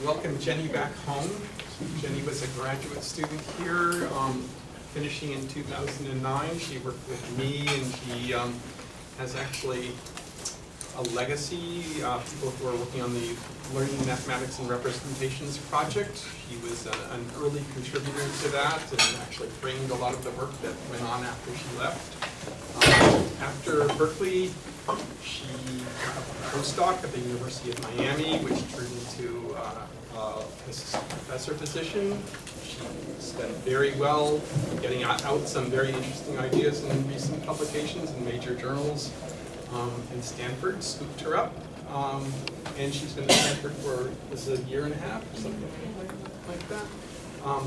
welcome Jenny back home. Jenny was a graduate student here, finishing in 2009. She worked with me, and she has actually a legacy. People who are working on the Learning Mathematics and Representations project. She was an early contributor to that and actually framed a lot of the work that went on after she left. After Berkeley, she got a postdoc at the University of Miami, which turned into a professor position. She's done very well, getting out some very interesting ideas in recent publications in major journals. And Stanford scooped her up, and she's been at Stanford for a year and a half or something like that.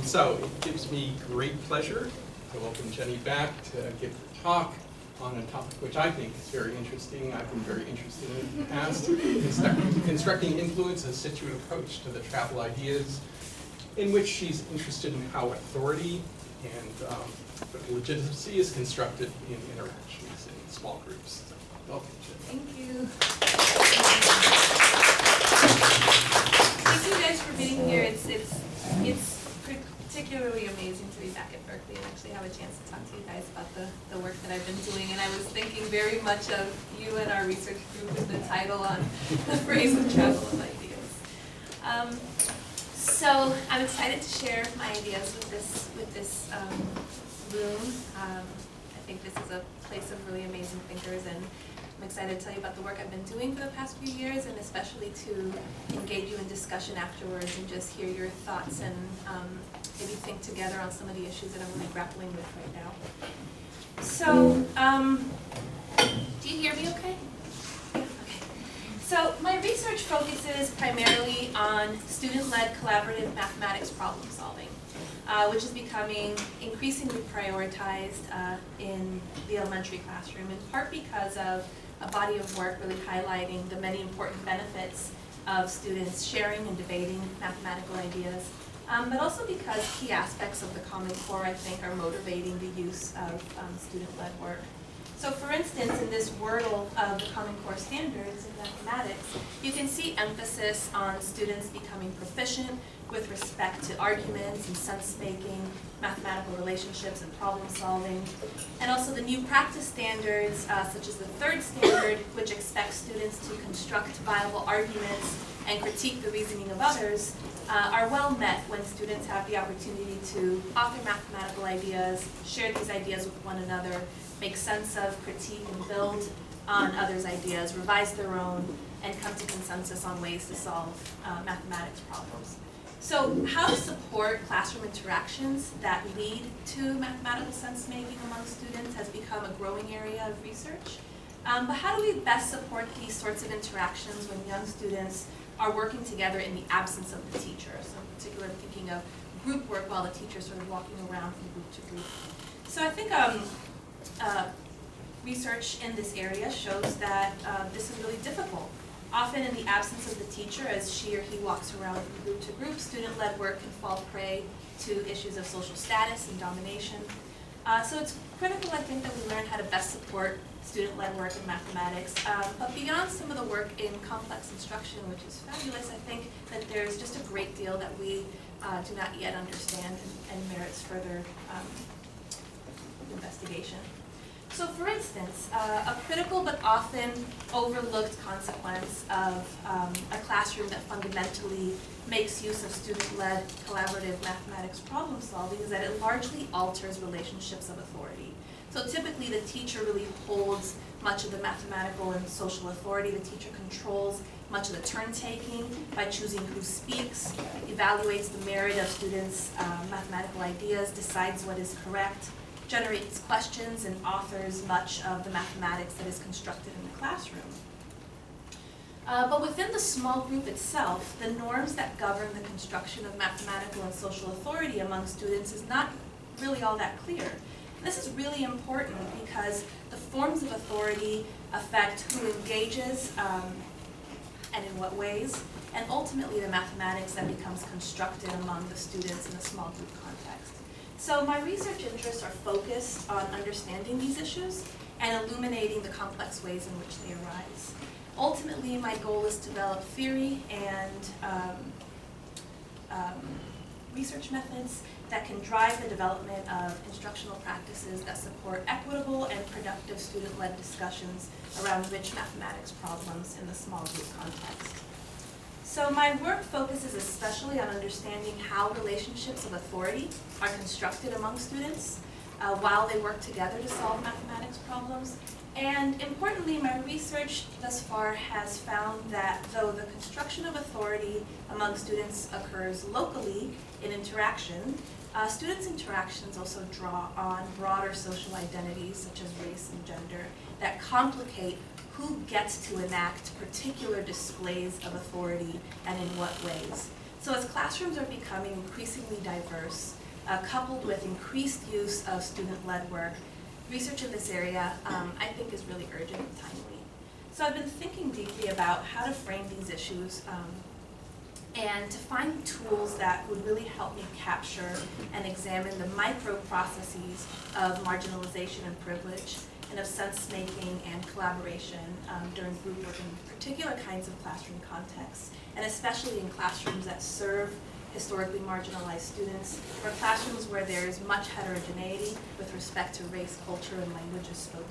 So it gives me great pleasure to welcome Jenny back to give her talk on a topic which I think is very interesting. I've been very interested in the past, constructing influence, a situative approach to the travel ideas, in which she's interested in how authority and legitimacy is constructed in interactions in small groups. So, welcome, Jenny. Thank you. Thank you guys for being here. It's particularly amazing to be back at Berkeley and actually have a chance to talk to you guys about the work that I've been doing. And I was thinking very much of you and our research group with the title on the phrase of travel of ideas. So I'm excited to share my ideas with this room. I think this is a place of really amazing thinkers, and I'm excited to tell you about the work I've been doing for the past few years, and especially to engage you in discussion afterwards and just hear your thoughts and maybe think together on some of the issues that I'm really grappling with right now. So, do you hear me okay? Yeah, okay. So my research focuses primarily on student-led collaborative mathematics problem solving, which is becoming increasingly prioritized in the elementary classroom, in part because of a body of work really highlighting the many important benefits of students sharing and debating mathematical ideas, but also because key aspects of the Common Core, I think, are motivating the use of student-led work. So for instance, in this wordle of the Common Core standards in mathematics, you can see emphasis on students becoming proficient with respect to arguments and sense-making, mathematical relationships and problem solving, and also the new practice standards, such as the third standard, which expects students to construct viable arguments and critique the reasoning of others, are well met when students have the opportunity to author mathematical ideas, share these ideas with one another, make sense of, critique, and build on others' ideas, revise their own, and come to consensus on ways to solve mathematics problems. So how to support classroom interactions that lead to mathematical sense-making among students has become a growing area of research. But how do we best support these sorts of interactions when young students are working together in the absence of the teacher? So in particular, thinking of group work while the teacher is sort of walking around from group to group. So I think research in this area shows that this is really difficult. Often in the absence of the teacher, as she or he walks around from group to group, student-led work can fall prey to issues of social status and domination. So it's critical, I think, that we learn how to best support student-led work in mathematics. But beyond some of the work in complex instruction, which is fabulous, I think that there's just a great deal that we do not yet understand and merits further investigation. So for instance, a critical but often overlooked consequence of a classroom that fundamentally makes use of student-led collaborative mathematics problem solving is that it largely alters relationships of authority. So typically the teacher really holds much of the mathematical and social authority. The teacher controls much of the turn-taking by choosing who speaks, evaluates the merit of students' mathematical ideas, decides what is correct, generates questions, and authors much of the mathematics that is constructed in the classroom. But within the small group itself, the norms that govern the construction of mathematical and social authority among students is not really all that clear. And this is really important because the forms of authority affect who engages and in what ways, and ultimately the mathematics that becomes constructed among the students in a small group context. So my research interests are focused on understanding these issues and illuminating the complex ways in which they arise. Ultimately, my goal is to develop theory and research methods that can drive the development of instructional practices that support equitable and productive student-led discussions around rich mathematics problems in the small group context. So my work focuses especially on understanding how relationships of authority are constructed among students while they work together to solve mathematics problems. And importantly, my research thus far has found that though the construction of authority among students occurs locally in interaction, students' interactions also draw on broader social identities such as race and gender that complicate who gets to enact particular displays of authority and in what ways. So as classrooms are becoming increasingly diverse, coupled with increased use of student-led work, research in this area I think is really urgent and timely. So I've been thinking deeply about how to frame these issues and to find tools that would really help me capture and examine the micro-processes of marginalization and privilege, and of sense-making and collaboration during group work in particular kinds of classroom contexts, and especially in classrooms that serve historically marginalized students, or classrooms where there is much heterogeneity with respect to race, culture, and languages spoken.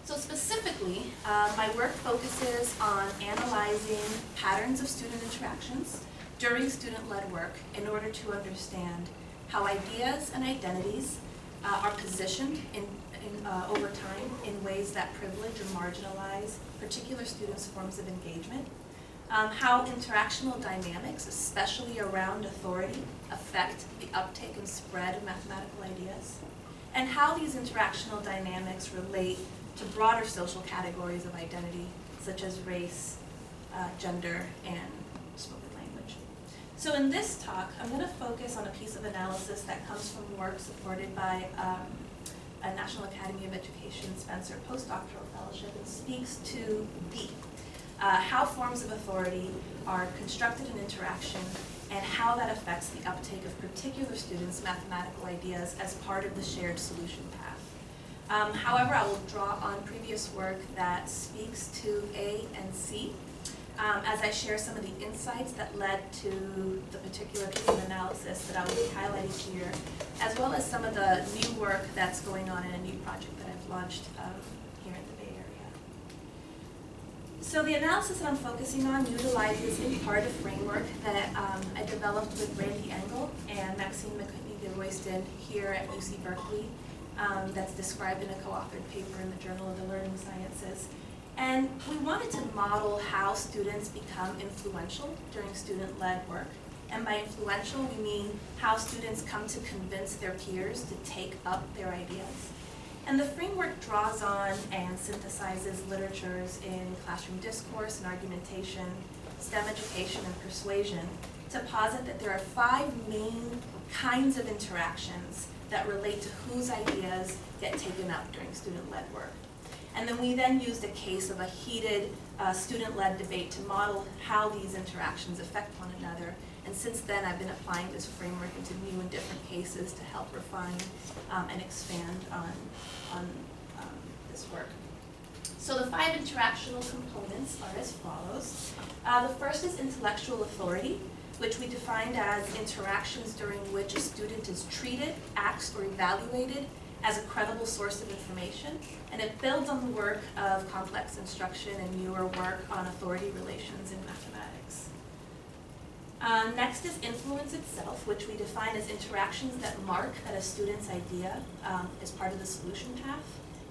So specifically, my work focuses on analyzing patterns of student interactions during student-led work in order to understand how ideas and identities are positioned over time in ways that privilege or marginalize particular students' forms of engagement, how interactional dynamics, especially around authority, affect the uptake and spread of mathematical ideas, and how these interactional dynamics relate to broader social categories of identity, such as race, gender, and spoken language. So in this talk, I'm going to focus on a piece of analysis that comes from work supported by a National Academy of Education Spencer postdoctoral fellowship, and speaks to how forms of authority are constructed in interaction and how that affects the uptake of particular students' mathematical ideas as part of the shared solution path. However, I will draw on previous work that speaks to A and C as I share some of the insights that led to the particular piece of analysis that I will be highlighting here, as well as some of the new work that's going on in a new project that I've launched here in the Bay Area. So the analysis that I'm focusing on utilizes in part a framework that I developed with Randy Engel and Maxine McCutney-DeRoyston here at UC Berkeley. That's described in a co-authored paper in the Journal of the Learning Sciences. And we wanted to model how students become influential during student-led work. And by influential, we mean how students come to convince their peers to take up their ideas. And the framework draws on and synthesizes literatures in classroom discourse and argumentation, STEM education, and persuasion to posit that there are 5 main kinds of interactions that relate to whose ideas get taken up during student-led work. And then we used a case of a heated student-led debate to model how these interactions affect one another. And since then, I've been applying this framework into new and different cases to help refine and expand on this work. So the 5 interactional components are as follows. The first is intellectual authority, which we defined as interactions during which a student is treated, acts, or evaluated as a credible source of information, and it builds on the work of complex instruction and newer work on authority relations in mathematics. Next is influence itself, which we define as interactions that mark that a student's idea is part of the solution path,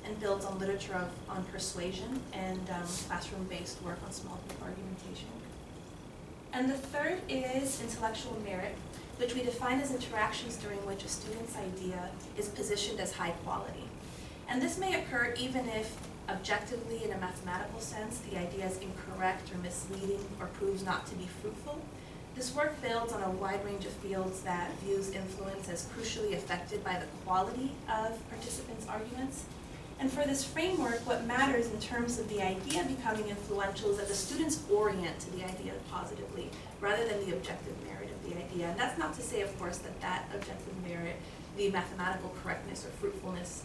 and builds on literature on persuasion and classroom-based work on small group argumentation. And the third is intellectual merit, which we define as interactions during which a student's idea is positioned as high quality. And this may occur even if, objectively, in a mathematical sense, the idea is incorrect or misleading or proves not to be fruitful. This work builds on a wide range of fields that views influence as crucially affected by the quality of participants' arguments. And for this framework, what matters in terms of the idea becoming influential is that the students orient to the idea positively, rather than the objective merit of the idea. And that's not to say, of course, that objective merit, the mathematical correctness or fruitfulness,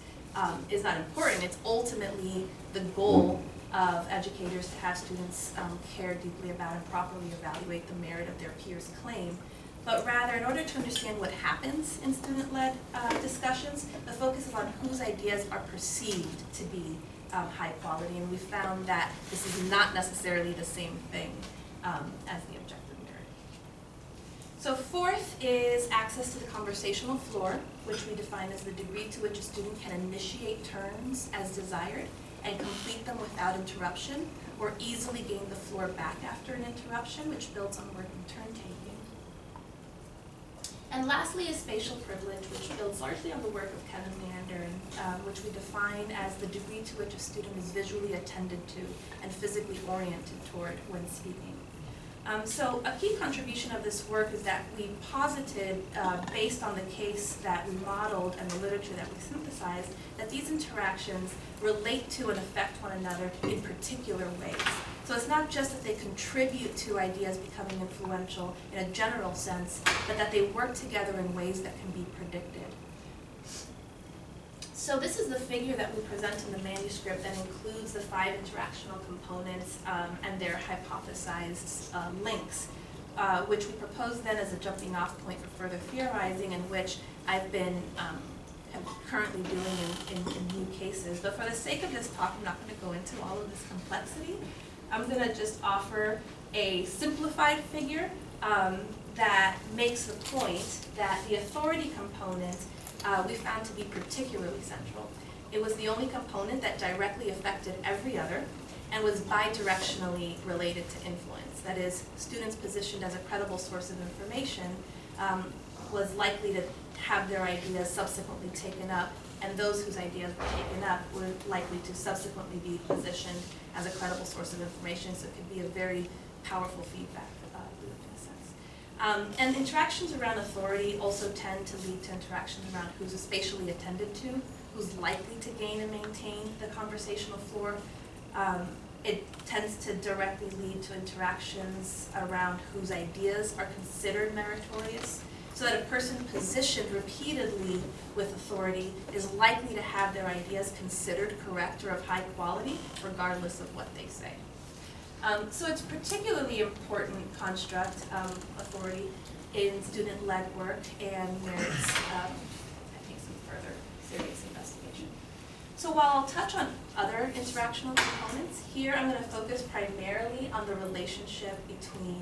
is not important. It's ultimately the goal of educators to have students care deeply about and properly evaluate the merit of their peers' claim. But rather, in order to understand what happens in student-led discussions, the focus is on whose ideas are perceived to be high quality, and we found that this is not necessarily the same thing as the objective merit. So fourth is access to the conversational floor, which we define as the degree to which a student can initiate turns as desired and complete them without interruption, or easily gain the floor back after an interruption, which builds on work and turn taking. And lastly is spatial privilege, which builds largely on the work of Kevin Leander, which we define as the degree to which a student is visually attended to and physically oriented toward when speaking. So a key contribution of this work is that we posited, based on the case that we modeled and the literature that we synthesized, that these interactions relate to and affect one another in particular ways. So it's not just that they contribute to ideas becoming influential in a general sense, but that they work together in ways that can be predicted. So this is the figure that we present in the manuscript that includes the 5 interactional components and their hypothesized links, which we propose then as a jumping off point for further theorizing, and which I've been currently doing in new cases. But for the sake of this talk, I'm not going to go into all of this complexity. I'm going to just offer a simplified figure that makes the point that the authority component we found to be particularly central. It was the only component that directly affected every other and was bidirectionally related to influence. That is, students positioned as a credible source of information was likely to have their ideas subsequently taken up, and those whose ideas were taken up were likely to subsequently be positioned as a credible source of information, so it could be a very powerful feedback loop in a sense. And interactions around authority also tend to lead to interactions around who's spatially attended to, who's likely to gain and maintain the conversational floor. It tends to directly lead to interactions around whose ideas are considered meritorious, so that a person positioned repeatedly with authority is likely to have their ideas considered correct or of high quality, regardless of what they say. So it's a particularly important construct, authority, in student-led work and merits, I think, some further serious investigation. So while I'll touch on other interactional components, here I'm going to focus primarily on the relationship between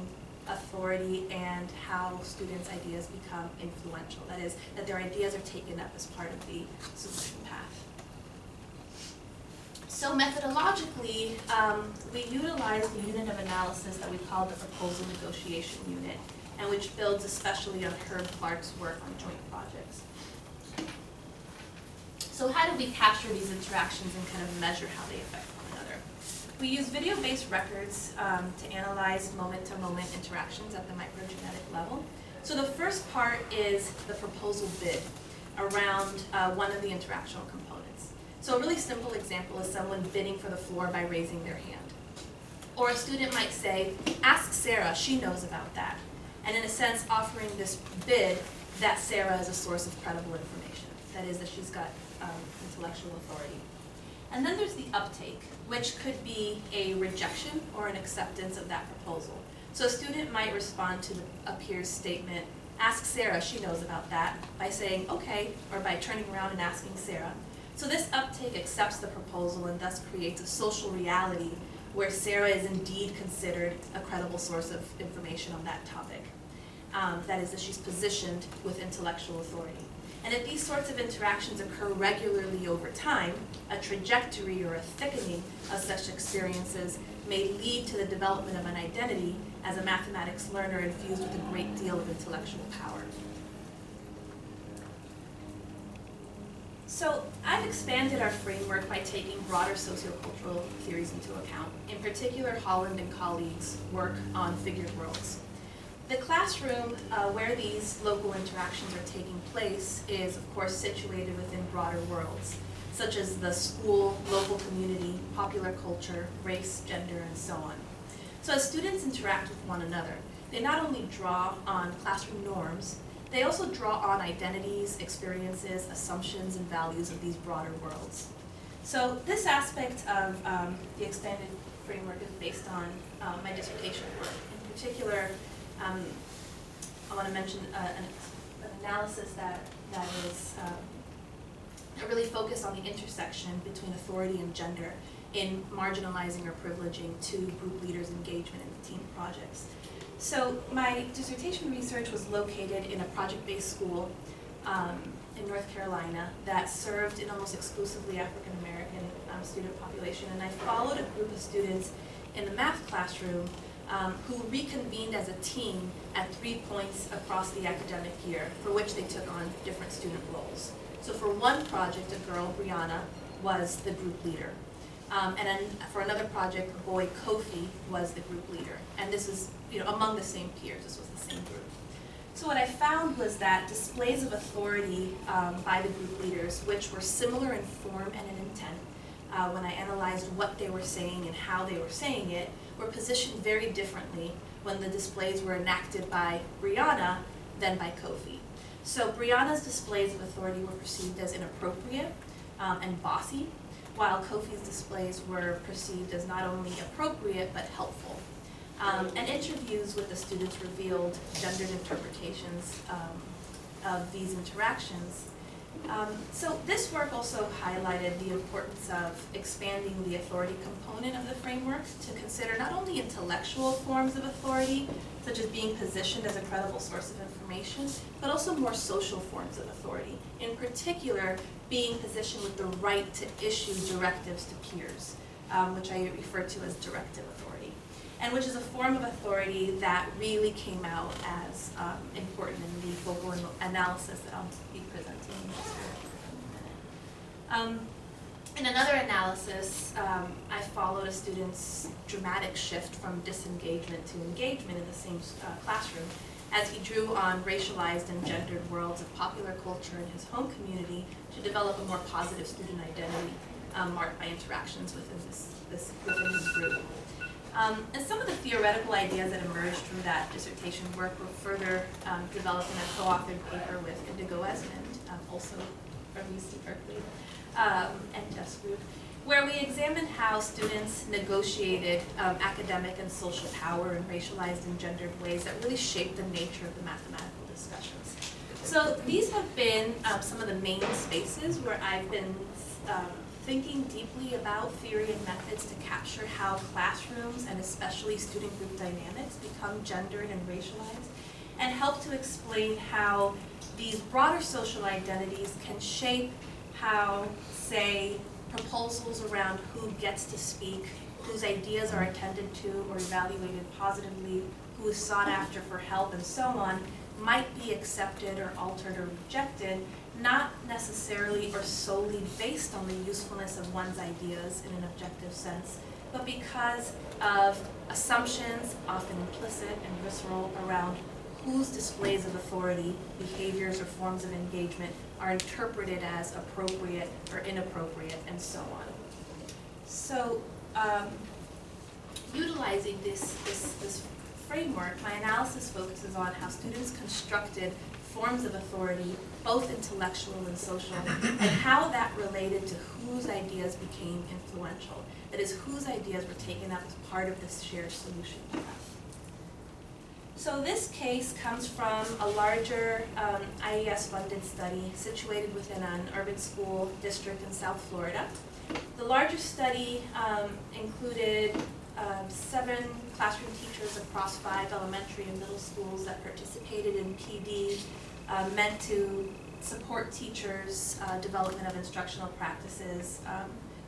authority and how students' ideas become influential. That is, that their ideas are taken up as part of the solution path. So methodologically, we utilize the unit of analysis that we call the proposal negotiation unit, and which builds especially on Herb Clark's work on joint projects. So how do we capture these interactions and kind of measure how they affect one another? We use video-based records to analyze moment-to-moment interactions at the microgenetic level. So the first part is the proposal bid around one of the interactional components. So a really simple example is someone bidding for the floor by raising their hand. Or a student might say, ask Sarah, she knows about that. And in a sense, offering this bid that Sarah is a source of credible information. That is, that she's got intellectual authority. And then there's the uptake, which could be a rejection or an acceptance of that proposal. So a student might respond to a peer's statement, ask Sarah, she knows about that, by saying, okay, or by turning around and asking Sarah. So this uptake accepts the proposal and thus creates a social reality where Sarah is indeed considered a credible source of information on that topic. That is, that she's positioned with intellectual authority. And if these sorts of interactions occur regularly over time, a trajectory or a thickening of such experiences may lead to the development of an identity as a mathematics learner infused with a great deal of intellectual power. So I've expanded our framework by taking broader sociocultural theories into account, in particular Holland and colleagues' work on figured worlds. The classroom where these local interactions are taking place is, of course, situated within broader worlds, such as the school, local community, popular culture, race, gender, and so on. So as students interact with one another, they not only draw on classroom norms, they also draw on identities, experiences, assumptions, and values of these broader worlds. So this aspect of the expanded framework is based on my dissertation work. In particular, I want to mention an analysis that is really focused on the intersection between authority and gender in marginalizing or privileging two group leaders' engagement in the team projects. So my dissertation research was located in a project-based school in North Carolina that served an almost exclusively African American student population, and I followed a group of students in the math classroom who reconvened as a team at 3 points across the academic year, for which they took on different student roles. So for one project, a girl, Brianna, was the group leader. And then for another project, a boy, Kofi, was the group leader. And this is, among the same peers, this was the same group. So what I found was that displays of authority by the group leaders, which were similar in form and in intent, when I analyzed what they were saying and how they were saying it, were positioned very differently when the displays were enacted by Brianna than by Kofi. So Brianna's displays of authority were perceived as inappropriate and bossy, while Kofi's displays were perceived as not only appropriate but helpful. And interviews with the students revealed gendered interpretations of these interactions. So this work also highlighted the importance of expanding the authority component of the framework to consider not only intellectual forms of authority, such as being positioned as a credible source of information, but also more social forms of authority. In particular, being positioned with the right to issue directives to peers, which I refer to as directive authority, and which is a form of authority that really came out as important in the focal analysis that I'll be presenting in just a minute. In another analysis, I followed a student's dramatic shift from disengagement to engagement in the same classroom as he drew on racialized and gendered worlds of popular culture in his home community to develop a more positive student identity marked by interactions within within his group. And some of the theoretical ideas that emerged from that dissertation work were further developed in a co-authored paper with Indigo Esmond, also from UC Berkeley, and Jeff's group, where we examined how students negotiated academic and social power in racialized and gendered ways that really shaped the nature of the mathematical discussions. So these have been some of the main spaces where I've been thinking deeply about theory and methods to capture how classrooms and especially student group dynamics become gendered and racialized, and help to explain how these broader social identities can shape how, say, proposals around who gets to speak, whose ideas are attended to or evaluated positively, who is sought after for help, and so on, might be accepted or altered or rejected, not necessarily or solely based on the usefulness of one's ideas in an objective sense, but because of assumptions, often implicit and visceral, around whose displays of authority, behaviors, or forms of engagement are interpreted as appropriate or inappropriate, and so on. So, utilizing this framework, my analysis focuses on how students constructed forms of authority, both intellectual and social, and how that related to whose ideas became influential. That is, whose ideas were taken up as part of this shared solution path. So this case comes from a larger IES-funded study situated within an urban school district in South Florida. The larger study included 7 classroom teachers across 5 elementary and middle schools that participated in PD, meant to support teachers' development of instructional practices,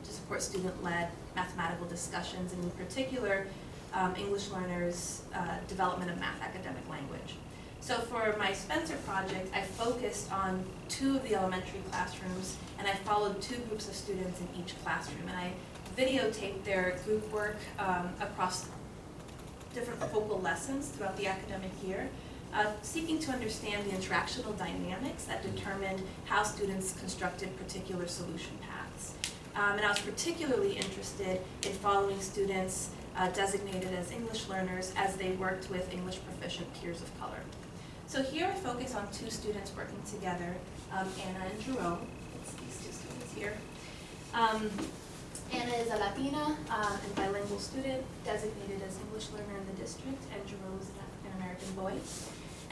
to support student-led mathematical discussions, and in particular, English learners' development of math academic language. So for my Spencer project, I focused on 2 of the elementary classrooms, and I followed 2 groups of students in each classroom, and I videotaped their group work across different focal lessons throughout the academic year, seeking to understand the interactional dynamics that determined how students constructed particular solution paths. And I was particularly interested in following students designated as English learners as they worked with English proficient peers of color. So here I focus on two students working together, Anna and Jerome. It's these two students here. Anna is a Latina and bilingual student designated as English learner in the district, and Jerome is an African-American boy.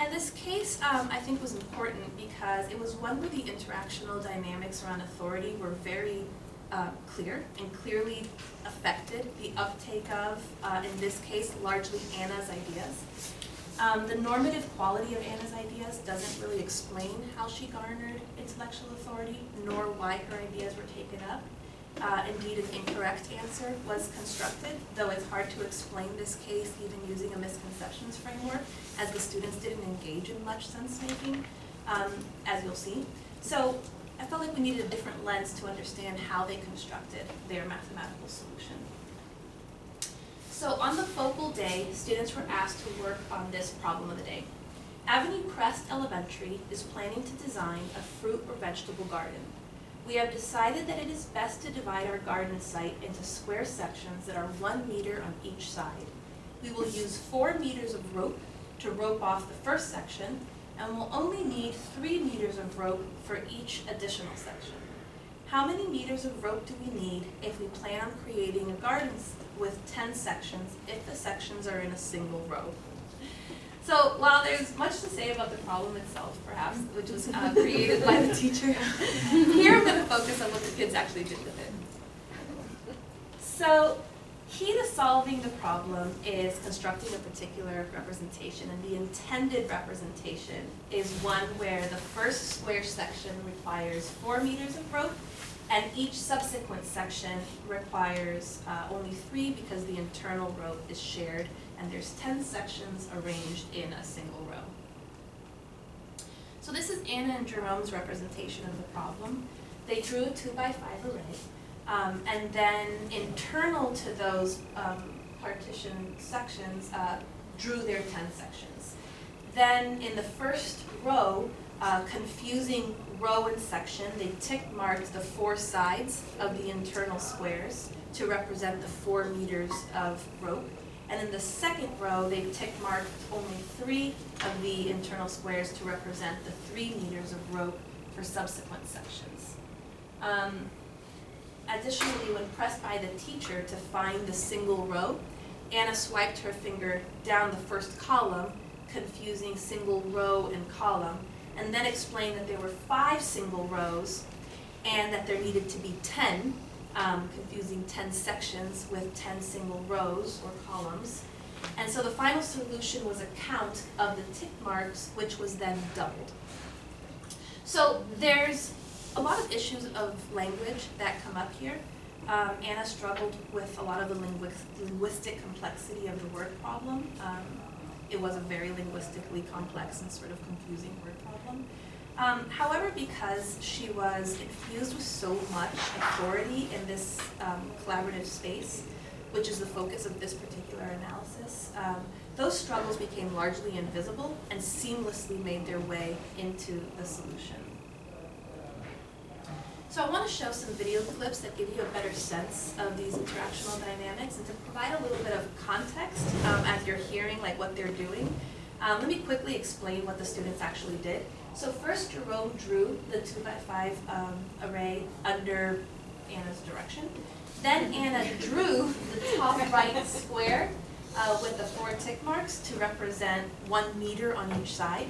And this case, I think, was important because it was one where the interactional dynamics around authority were very clear and clearly affected the uptake of, in this case, largely Anna's ideas. The normative quality of Anna's ideas doesn't really explain how she garnered intellectual authority, nor why her ideas were taken up. Indeed, an incorrect answer was constructed, though it's hard to explain this case even using a misconceptions framework, as the students didn't engage in much sense-making, as you'll see. So I felt like we needed a different lens to understand how they constructed their mathematical solution. So on the focal day, students were asked to work on this problem of the day. Avenue Crest Elementary is planning to design a fruit or vegetable garden. We have decided that it is best to divide our garden site into square sections that are 1 meter on each side. We will use 4 meters of rope to rope off the first section, and we'll only need 3 meters of rope for each additional section. How many meters of rope do we need if we plan on creating a garden with 10 sections if the sections are in a single row? So while there's much to say about the problem itself, perhaps, which was created by the teacher, here I'm going to focus on what the kids actually did with it. So key to solving the problem is constructing a particular representation, and the intended representation is one where the first square section requires 4 meters of rope, and each subsequent section requires only 3 because the internal rope is shared, and there's 10 sections arranged in a single row. So this is Anna and Jerome's representation of the problem. They drew a 2x5 array, and then internal to those partition sections drew their 10 sections. Then in the first row, confusing row and section, they tick marked the 4 sides of the internal squares to represent the 4 meters of rope. And in the second row, they tick marked only 3 of the internal squares to represent the 3 meters of rope for subsequent sections. Additionally, when pressed by the teacher to find the single row, Anna swiped her finger down the first column, confusing single row and column, and then explained that there were 5 single rows and that there needed to be 10, confusing 10 sections with 10 single rows or columns. And so the final solution was a count of the tick marks, which was then doubled. So there's a lot of issues of language that come up here. Anna struggled with a lot of the linguistic complexity of the word problem. It was a very linguistically complex and sort of confusing word problem. However, because she was infused with so much authority in this collaborative space, which is the focus of this particular analysis, those struggles became largely invisible and seamlessly made their way into the solution. So I want to show some video clips that give you a better sense of these interactional dynamics and to provide a little bit of context as you're hearing like what they're doing. Let me quickly explain what the students actually did. So first, Jerome drew the 2x5 array under Anna's direction. Then Anna drew the top right square with the 4 tick marks to represent 1 meter on each side.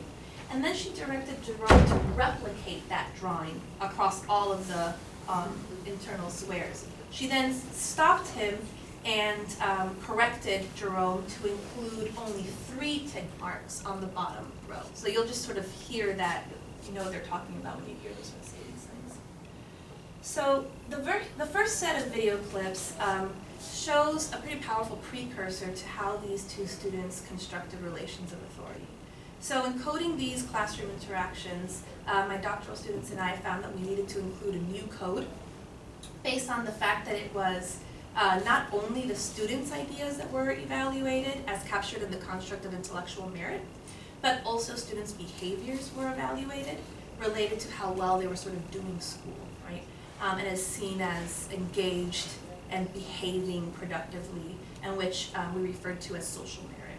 And then she directed Jerome to replicate that drawing across all of the internal squares. She then stopped him and corrected Jerome to include only 3 tick marks on the bottom row. So you'll just sort of hear that, you know what they're talking about when you hear those say these things. So the first set of video clips shows a pretty powerful precursor to how these two students constructed relations of authority. So in coding these classroom interactions, my doctoral students and I found that we needed to include a new code based on the fact that it was not only the students' ideas that were evaluated as captured in the construct of intellectual merit, but also students' behaviors were evaluated related to how well they were sort of doing school, right? And as seen as engaged and behaving productively, and which we referred to as social merit.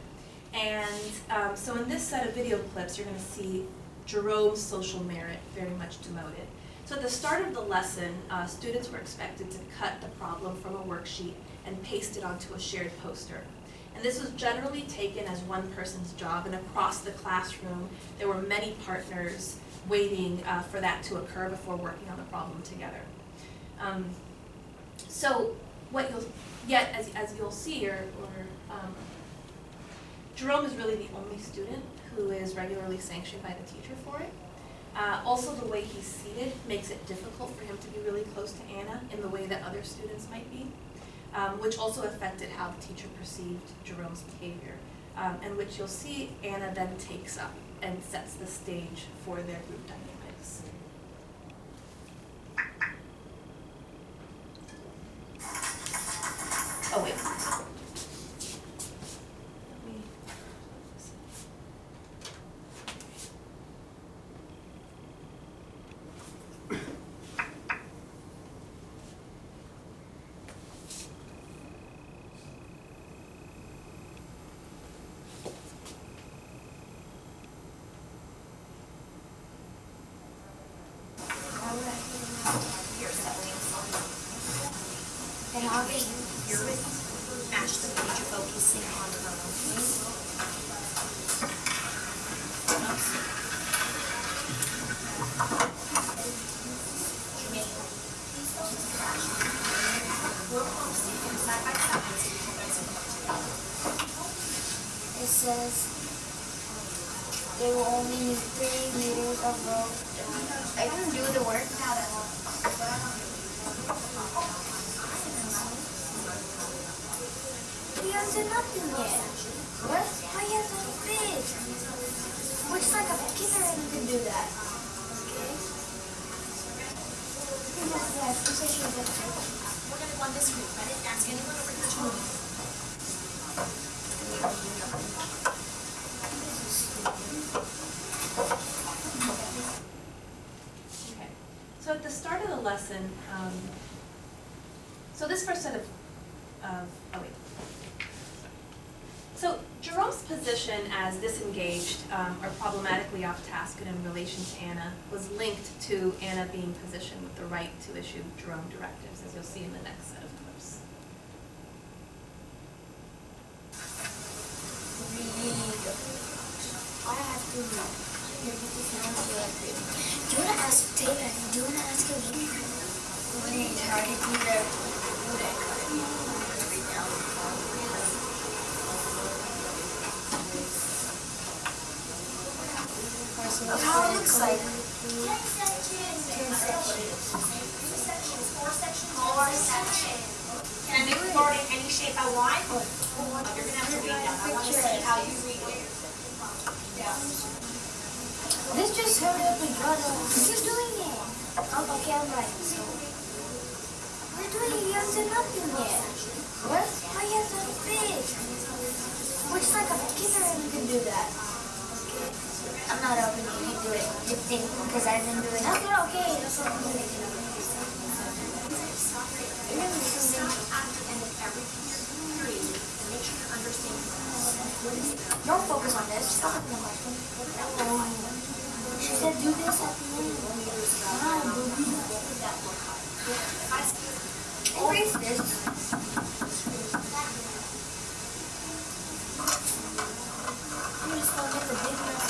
And so in this set of video clips, you're going to see Jerome's social merit very much demoted. So at the start of the lesson, students were expected to cut the problem from a worksheet and paste it onto a shared poster. And this was generally taken as one person's job, and across the classroom, there were many partners waiting for that to occur before working on the problem together. So what you'll get, as you'll see, Jerome is really the only student who is regularly sanctioned by the teacher for it. Also, the way he's seated makes it difficult for him to be really close to Anna in the way that other students might be, which also affected how the teacher perceived Jerome's behavior, and which you'll see Anna then takes up and sets the stage for their group dynamics. Oh, wait. And August, you're match the page you're focusing on her, It says they will only need 3 meters of rope. I can do the work. We haven't done nothing yet. What? Why you have to fish? Which is like a kindergarten can do that. Okay. We're gonna go on this route, right? Ask anyone over here to move. Okay. So at the start of the lesson, so this first set of oh wait. So Jerome's position as disengaged or problematically off task and in relation to Anna was linked to Anna being positioned with the right to issue Jerome directives, as you'll see in the next set of clips. I have to know. Do you want to ask Taylor? Do you want to ask him? When he's hard to do that. How it looks like. 10 sections. 4 sections. Can I make the board in any shape I want? You're going to have to read that. I want to see how you read it. Let's just hurry up and draw the... You're doing it. Okay, I'm right. So, we're doing it. You haven't done nothing yet. What? Why you have to fish? Which is like a kindergarten can do that. Okay. I'm not helping you. You do it. You think because I didn't do it. That's not okay. That's not okay. Don't focus on this. Just focus on the question. She said do this at the end. Erase this. I'm just going to make a big mess.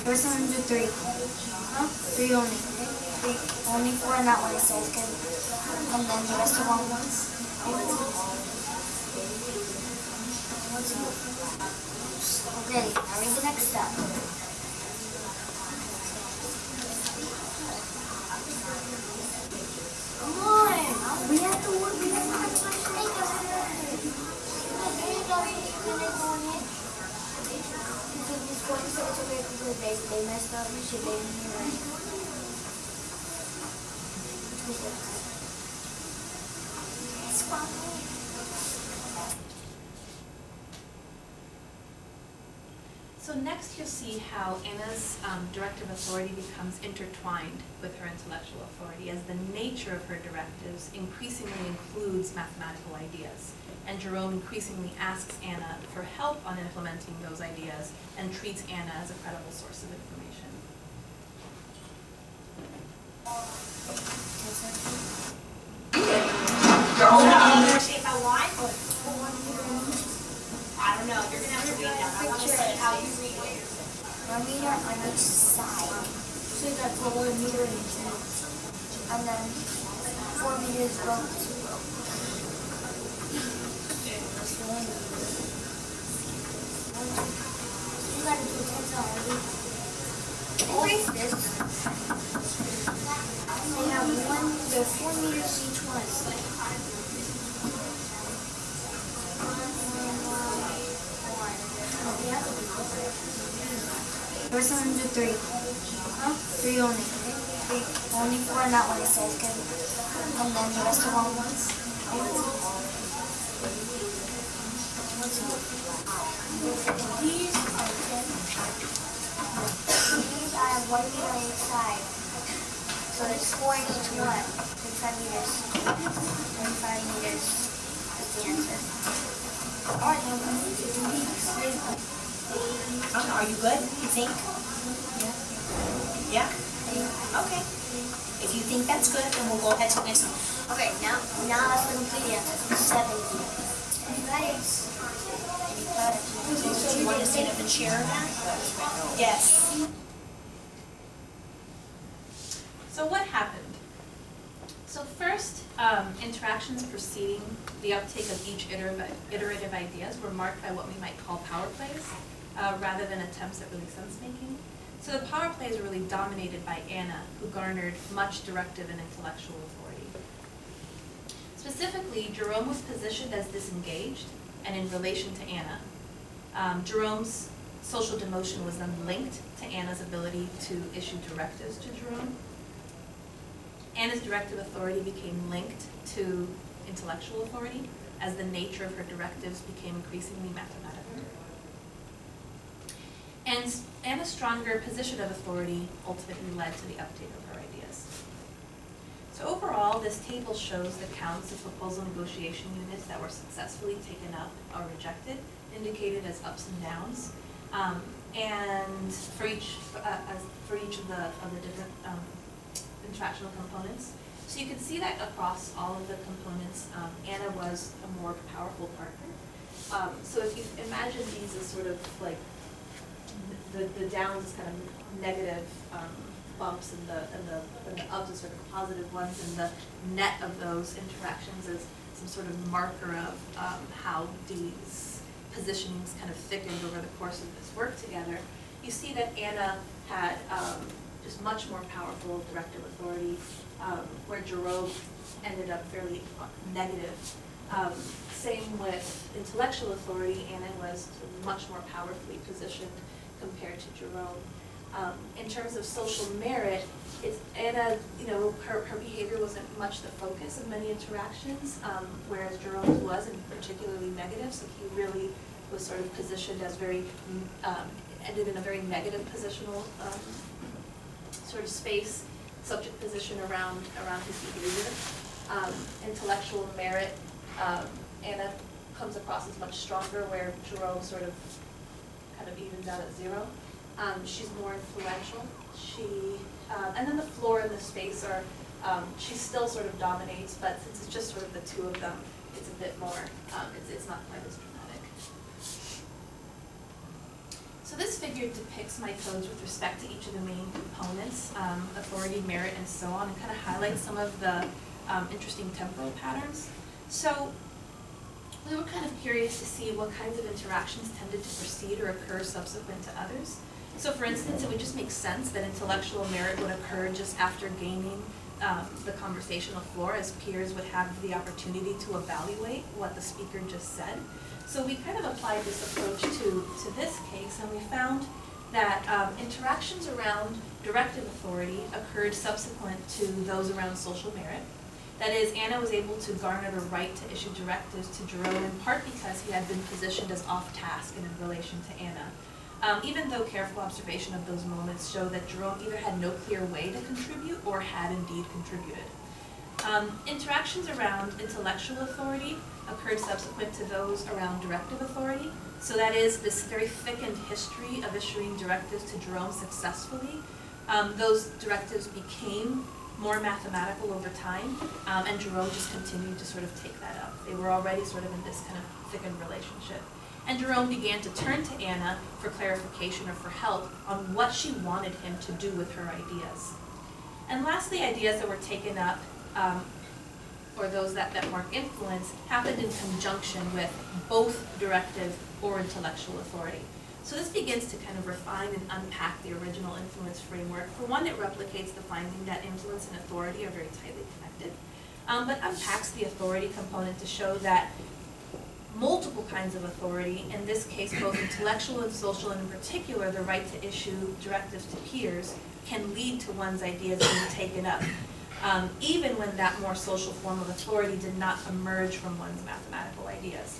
First one, do 3. Huh? 3 only. 3. Only 4 in that one, it says. And then the rest of all ones. Okay, now read the next step. Come on! We have to work. We have to make they messed up and shit, they didn't hear right. So next you'll see how Anna's directive authority becomes intertwined with her intellectual authority, as the nature of her directives increasingly includes mathematical ideas. And Jerome increasingly asks Anna for help on implementing those ideas and treats Anna as a credible source of information. Shape I want? I don't know, you're gonna have to read them, I wanna see how you read it. 1 meter on each side. So you got 4 meter in each. And then 4 meters row to row. You gotta do 10 already. Erase this. They have they're 4 meters each one. First one do 3. Huh? 3 only. 3. Only 4 and that one, it says good. And then the rest of all ones. These are 10. These I have 1 meter on each side. So there's 4 in each one. 35 meters. 35 meters is the answer. Alright, now we need to do these. Are you good, you think? Yeah. Yeah? Okay. If you think that's good, then we'll go ahead to the next one. Okay, now that's the complete answer. 70. Nice. Do you want to stand up and share that? Yes. So what happened? So first, interactions preceding the uptake of each iterative ideas were marked by what we might call power plays, rather than attempts at really sense-making. So the power plays were really dominated by Anna, who garnered much directive and intellectual authority. Specifically, Jerome was positioned as disengaged and in relation to Anna. Jerome's social demotion was then linked to Anna's ability to issue directives to Jerome. Anna's directive authority became linked to intellectual authority as the nature of her directives became increasingly mathematical. And Anna's stronger position of authority ultimately led to the uptake of her ideas. So overall, this table shows the counts of proposal negotiation units that were successfully taken up or rejected, indicated as ups and downs. And for each of the different interactional components. So you can see that across all of the components, Anna was a more powerful partner. So if you imagine these as sort of like the downs as kind of negative bumps and the ups as sort of positive ones, and the net of those interactions is some sort of marker of how these positionings kind of thickened over the course of this work together. You see that Anna had just much more powerful directive authority, where Jerome ended up fairly negative. Same with intellectual authority, Anna was much more powerfully positioned compared to Jerome. In terms of social merit, Anna, her behavior wasn't much the focus of many interactions, whereas Jerome's was, and particularly negative, so he really was sort of positioned as ended in a very negative positional sort of space, subject position around his behavior. Intellectual merit, Anna comes across as much stronger, where Jerome sort of kind of evens out at 0. She's more influential. And then the floor and the space are, she still sort of dominates, but since it's just sort of the two of them, it's a bit more, it's not quite as dramatic. So this figure depicts my codes with respect to each of the main components, authority, merit, and so on, and kind of highlights some of the interesting temporal patterns. So we were kind of curious to see what kinds of interactions tended to precede or occur subsequent to others. So for instance, it would just make sense that intellectual merit would occur just after gaining the conversational floor, as peers would have the opportunity to evaluate what the speaker just said. So we kind of applied this approach to this case, and we found that interactions around directive authority occurred subsequent to those around social merit. That is, Anna was able to garner the right to issue directives to Jerome, in part because he had been positioned as off-task and in relation to Anna. even though careful observation of those moments show that Jerome either had no clear way to contribute or had indeed contributed. Interactions around intellectual authority occurred subsequent to those around directive authority. So that is this very thickened history of issuing directives to Jerome successfully. Those directives became more mathematical over time, and Jerome just continued to sort of take that up. They were already sort of in this kind of thickened relationship. And Jerome began to turn to Anna for clarification or for help on what she wanted him to do with her ideas. And lastly, ideas that were taken up, or those that mark influence, happened in conjunction with both directive or intellectual authority. So this begins to kind of refine and unpack the original influence framework. For one, it replicates the finding that influence and authority are very tightly connected, but unpacks the authority component to show that multiple kinds of authority, in this case both intellectual and social, and in particular the right to issue directives to peers, can lead to one's ideas being taken up, even when that more social form of authority did not emerge from one's mathematical ideas.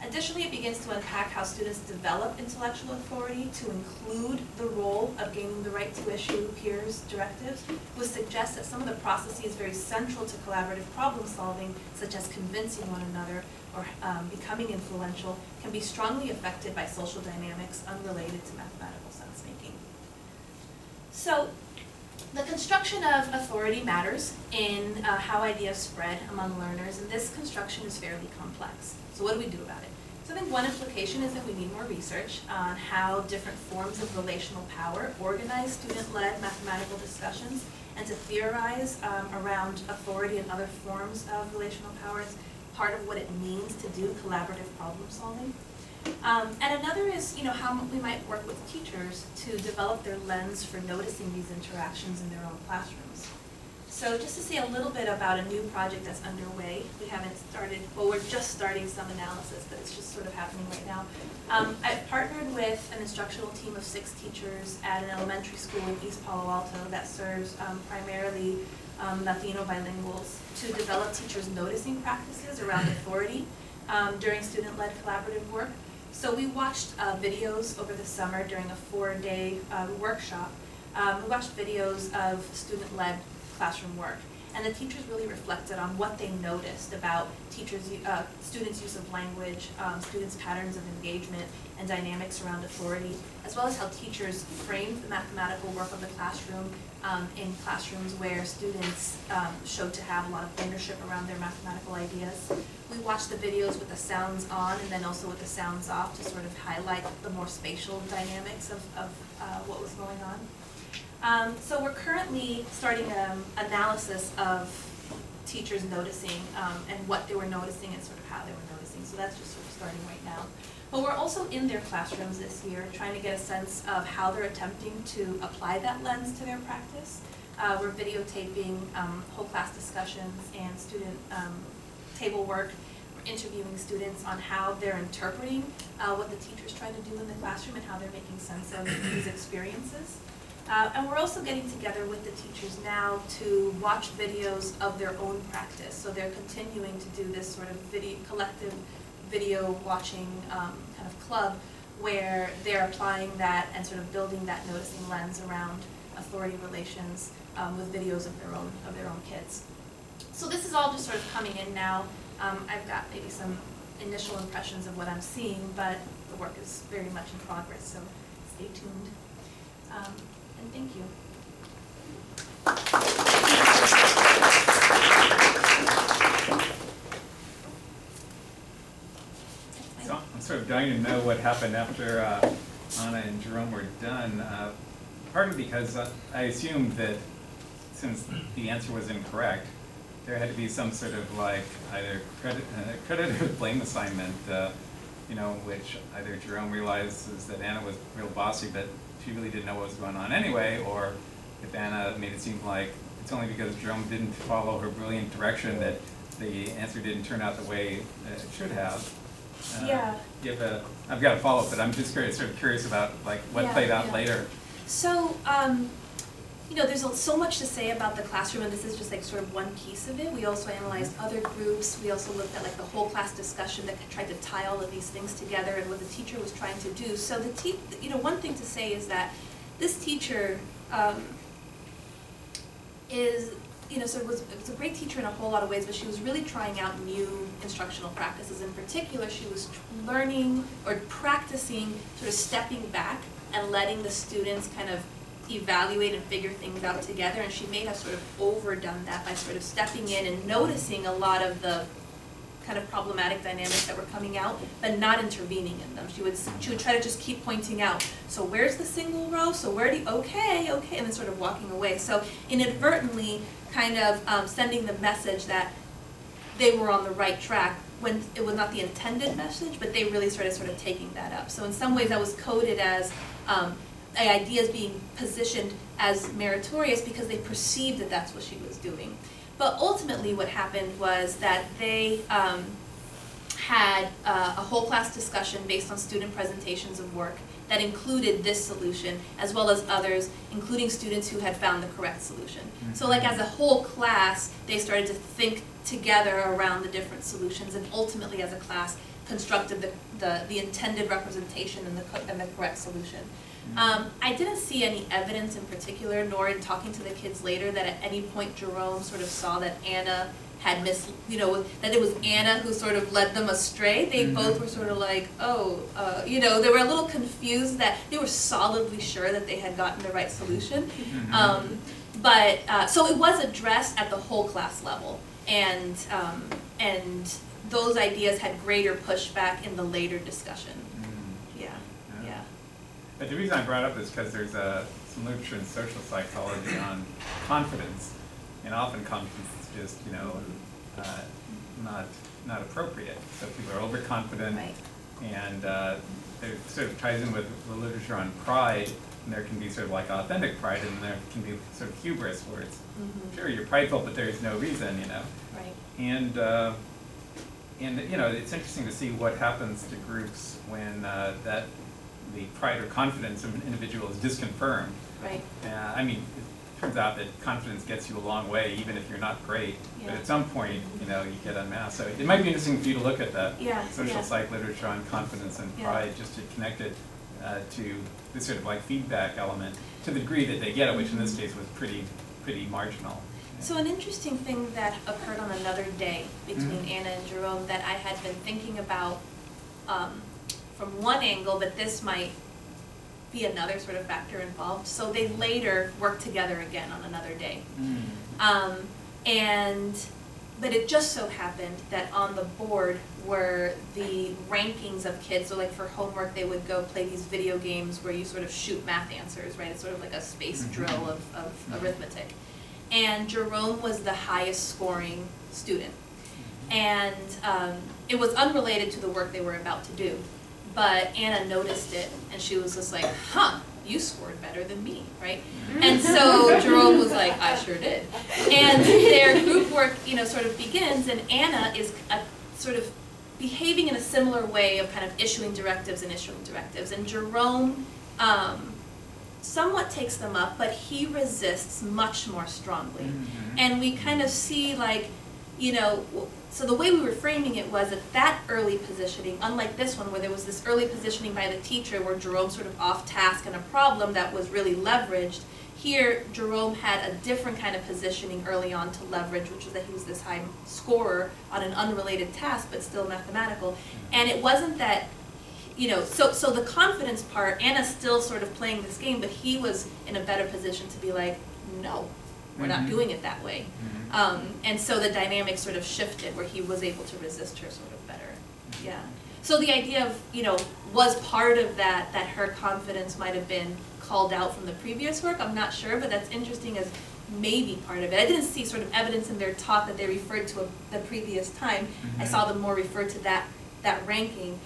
Additionally, it begins to unpack how students develop intellectual authority to include the role of gaining the right to issue peers' directives, which suggests that some of the processes very central to collaborative problem solving, such as convincing one another or becoming influential, can be strongly affected by social dynamics unrelated to mathematical sense making. So, the construction of authority matters in how ideas spread among learners, and this construction is fairly complex. So what do we do about it? So I think one implication is that we need more research on how different forms of relational power organize student-led mathematical discussions, and to theorize around authority and other forms of relational power as part of what it means to do collaborative problem solving. And another is, how we might work with teachers to develop their lens for noticing these interactions in their own classrooms. So just to say a little bit about a new project that's underway. We haven't started, well, we're just starting some analysis, but it's just sort of happening right now. I've partnered with an instructional team of 6 teachers at an elementary school in East Palo Alto that serves primarily Latino bilinguals to develop teachers' noticing practices around authority during student-led collaborative work. So we watched videos over the summer during a 4-day workshop. We watched videos of student-led classroom work, and the teachers really reflected on what they noticed about students' use of language, students' patterns of engagement, and dynamics around authority, as well as how teachers framed the mathematical work of the classroom in classrooms where students showed to have a lot of ownership around their mathematical ideas. We watched the videos with the sounds on and then also with the sounds off to sort of highlight the more spatial dynamics of what was going on. So we're currently starting analysis of teachers noticing and what they were noticing and sort of how they were noticing. So that's just sort of starting right now. But we're also in their classrooms this year trying to get a sense of how they're attempting to apply that lens to their practice. We're videotaping whole class discussions and student table work. We're interviewing students on how they're interpreting what the teacher's trying to do in the classroom and how they're making sense of these experiences. And we're also getting together with the teachers now to watch videos of their own practice. So they're continuing to do this sort of collective video watching kind of club where they're applying that and sort of building that noticing lens around authority relations with videos of their own kids. So this is all just sort of coming in now. I've got maybe some initial impressions of what I'm seeing, but the work is very much in progress, so stay tuned. And thank you. So I'm sort of dying to know what happened after Anna and Jerome were done, partly because I assumed that since the answer was incorrect, there had to be some sort of like either credit or blame assignment, which either Jerome realizes that Anna was real bossy, but she really didn't know what was going on anyway, or if Anna made it seem like it's only because Jerome didn't follow her brilliant direction that the answer didn't turn out the way it should have. Yeah. I've got a follow-up, but I'm just sort of curious about like what played out later. So there's so much to say about the classroom, and this is just like sort of one piece of it. We also analyzed other groups. We also looked at like the whole class discussion that tried to tie all of these things together and what the teacher was trying to do. So one thing to say is that this teacher so it was a great teacher in a whole lot of ways, but she was really trying out new instructional practices. In particular, she was learning or practicing sort of stepping back and letting the students kind of evaluate and figure things out together, and she may have sort of overdone that by sort of stepping in and noticing a lot of the kind of problematic dynamics that were coming out, but not intervening in them. She would try to just keep pointing out, so where's the single row, so where do you, okay, and then sort of walking away. So inadvertently kind of sending the message that they were on the right track when it was not the intended message, but they really started sort of taking that up. So in some ways that was coded as ideas being positioned as meritorious because they perceived that that's what she was doing. But ultimately what happened was that they had a whole class discussion based on student presentations of work that included this solution as well as others, including students who had found the correct solution. So like as a whole class, they started to think together around the different solutions, and ultimately as a class constructed the intended representation and the correct solution. I didn't see any evidence in particular, nor in talking to the kids later, that at any point Jerome sort of saw that Anna had that it was Anna who sort of led them astray. They both were sort of like, they were a little confused that they were solidly sure that they had gotten the right solution. So it was addressed at the whole class level, and those ideas had greater pushback in the later discussion. Yeah. But the reason I brought up is because there's some literature in social psychology on confidence, and often confidence is just not appropriate. So people are overconfident, Right. and it sort of ties in with the literature on pride. And there can be sort of like authentic pride, and there can be sort of hubris, where it's sure you're prideful, but there's no reason, Right. And it's interesting to see what happens to groups when the pride or confidence of an individual is disconfirmed. Right. It turns out that confidence gets you a long way, even if you're not great. Yeah. But at some point, you get unmasked. So it might be interesting for you to look at the social Yeah. psych literature on confidence and Yeah. pride, just to connect it to this sort of like feedback element, to the degree that they get it, which in this case was pretty marginal. So an interesting thing that occurred on another day between Anna and Jerome that I had been thinking about from one angle, but this might be another sort of factor involved. So they later worked together again on another day. But it just so happened that on the board were the rankings of kids. So like for homework, they would go play these video games where you sort of shoot math answers, right? It's sort of like a space drill of arithmetic. And Jerome was the highest scoring student. And it was unrelated to the work they were about to do. But Anna noticed it, and she was just like, you scored better than me, right? And so Jerome was like, I sure did. And their group work, sort of begins, and Anna is sort of behaving in a similar way of kind of issuing directives. And Jerome somewhat takes them up, but he resists much more strongly. And we kind of see so the way we were framing it was that early positioning, unlike this one where there was this early positioning by the teacher where Jerome sort of off task and a problem that was really leveraged, here Jerome had a different kind of positioning early on to leverage, which was that he was this high scorer on an unrelated task but still mathematical. And it wasn't that, so the confidence part, Anna's still sort of playing this game, but he was in a better position to be like, no, we're not doing it that way. And so the dynamic sort of shifted where he was able to resist her sort of better. Yeah. So the idea of, was part of that her confidence might have been called out from the previous work, I'm not sure, but that's interesting as maybe part of it. I didn't see sort of evidence in their talk that they referred to the previous time. I saw them more refer to that ranking.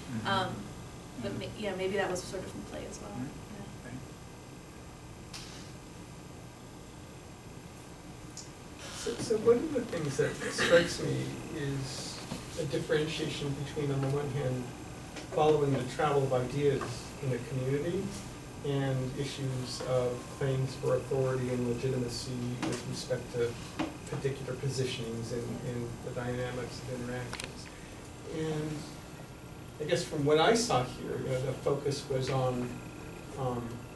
But maybe that was sort of in play as well. So one of the things that strikes me is a differentiation between, on the one hand, following the travel of ideas in a community and issues of claims for authority and legitimacy with respect to particular positionings and the dynamics of interactions. And I guess from what I saw here, the focus was on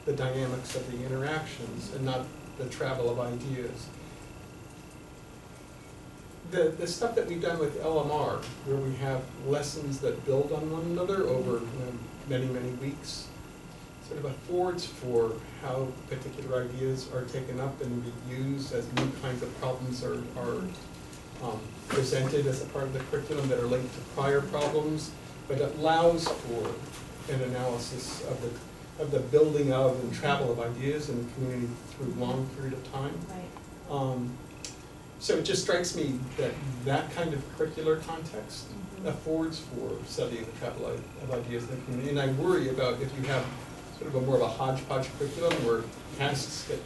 the dynamics of the interactions and not the travel of ideas. The stuff that we've done with LMR, where we have lessons that build on one another over many, many weeks, sort of affords for how particular ideas are taken up and used as new kinds of problems are presented as a part of the curriculum that are linked to prior problems, but it allows for an analysis of the building of and travel of ideas in the community through a long period of time. Right. So it just strikes me that that kind of curricular context affords for studying the travel of ideas in the community. And I worry about if you have sort of a more of a hodgepodge curriculum where tasks keep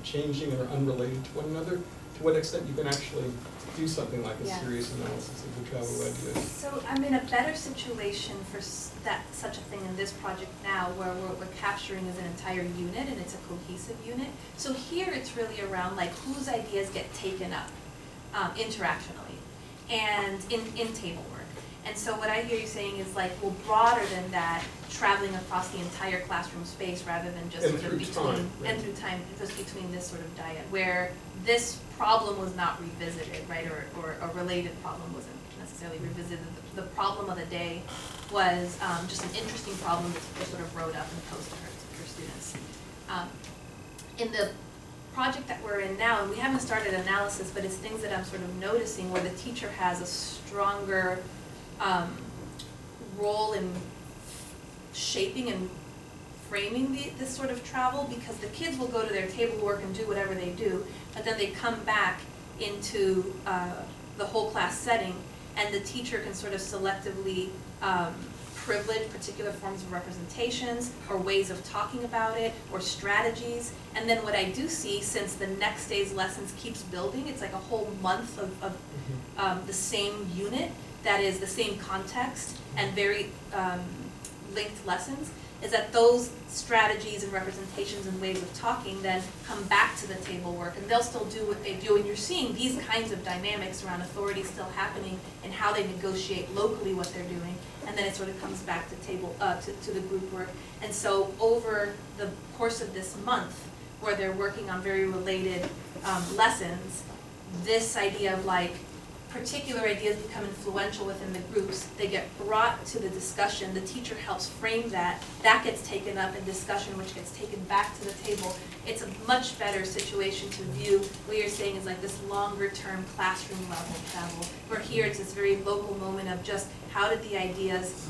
changing and are unrelated to one another, to what extent you can actually do something like a Yeah. serious analysis of the travel of ideas. So I'm in a better situation for such a thing in this project now, where what we're capturing is an entire unit and it's a cohesive unit. So here it's really around like whose ideas get taken up interactionally and in table work. And so what I hear you saying is like, well, broader than that, traveling across the entire classroom space rather than just And sort of through between, time, right. and through time, just between this sort of dyad, where this problem was not revisited, right, or a related problem wasn't necessarily revisited. The problem of the day was just an interesting problem that they sort of wrote up and posed to her students. In the project that we're in now, and we haven't started analysis, but it's things that I'm sort of noticing where the teacher has a stronger role in shaping and framing this sort of travel, because the kids will go to their table work and do whatever they do, but then they come back into the whole class setting, and the teacher can sort of selectively privilege particular forms of representations or ways of talking about it or strategies. And then what I do see, since the next day's lessons keeps building, it's like a whole month of the same unit that is the same context and very linked lessons, is that those strategies and representations and ways of talking then come back to the table work, and they'll still do what they do, and you're seeing these kinds of dynamics around authority still happening and how they negotiate locally what they're doing, and then it sort of comes back to table to the group work. And so over the course of this month, where they're working on very related lessons, this idea of like particular ideas become influential within the groups, they get brought to the discussion, the teacher helps frame that gets taken up in discussion, which gets taken back to the table. It's a much better situation to view what you're saying is like this longer term classroom level travel, where here it's this very local moment of just how did the ideas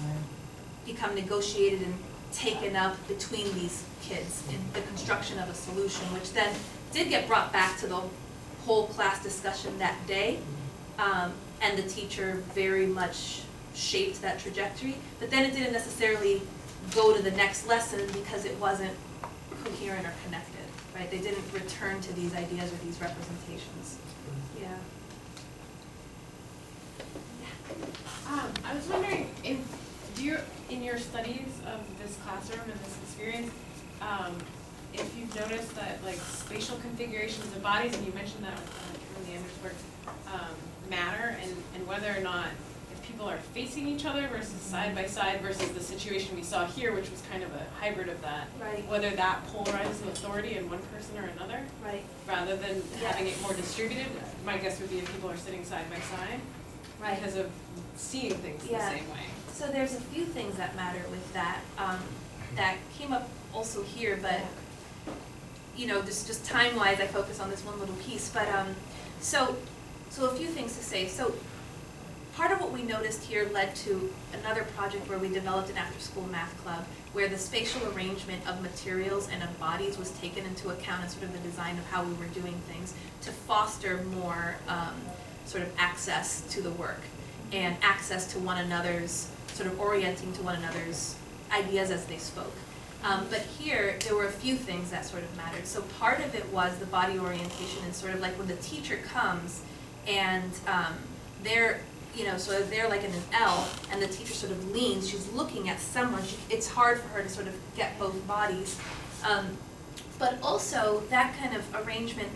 become negotiated and taken up between these kids in the construction of a solution, which then did get brought back to the whole class discussion that day. And the teacher very much shaped that trajectory, but then it didn't necessarily go to the next lesson because it wasn't coherent or connected, right? They didn't return to these ideas or these representations. Yeah. I was wondering if in your studies of this classroom and this experience, if you've noticed that like spatial configurations of bodies, and you mentioned that with Kimberly Anders' work, matter, and whether or not if people are facing each other versus side by side versus the situation we saw here, which was kind of a hybrid of that, Right. whether that polarizes authority in one person or another, Right. rather than Yeah. having it more distributed. My guess would be if people are sitting side by side, Right. because of seeing things Yeah. the same way. So there's a few things that matter with that, that came up also here, but, you know, just time-wise, I focus on this one little piece, but, so a few things to say. So part of what we noticed here led to another project where we developed an after-school math club, where the spatial arrangement of materials and of bodies was taken into account in sort of the design of how we were doing things to foster more sort of access to the work and access to one another's, sort of orienting to one another's ideas as they spoke. But here, there were a few things that sort of mattered. So part of it was the body orientation, and sort of like when the teacher comes and they're so they're like in an L, and the teacher sort of leans, she's looking at someone, it's hard for her to sort of get both bodies. But also, that kind of arrangement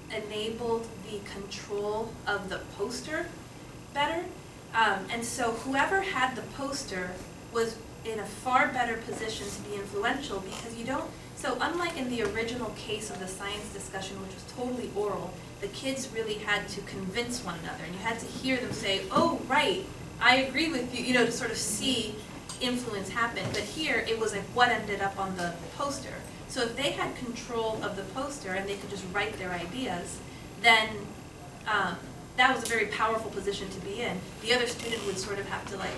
enabled the control of the poster better. And so whoever had the poster was in a far better position to be influential, because you don't, so unlike in the original case of the science discussion, which was totally oral, the kids really had to convince one another, and you had to hear them say, oh, right, I agree with you, to sort of see influence happen. But here, it was like what ended up on the poster. So if they had control of the poster and they could just write their ideas, then that was a very powerful position to be in. The other student would sort of have to like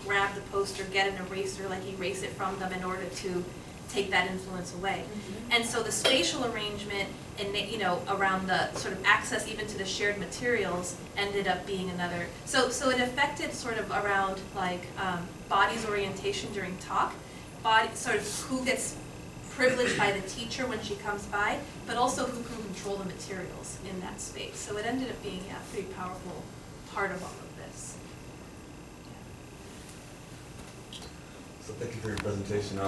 grab the poster, get an eraser, like erase it from them in order to take that influence away. Mm-hmm. And so the spatial arrangement and around the sort of access even to the shared materials ended up being another. So it affected sort of around like bodies orientation during talk, sort of who gets privileged by the teacher when she comes by, but also who can control the materials in that space. So it ended up being a pretty powerful part of all of this. So thank you for your presentation.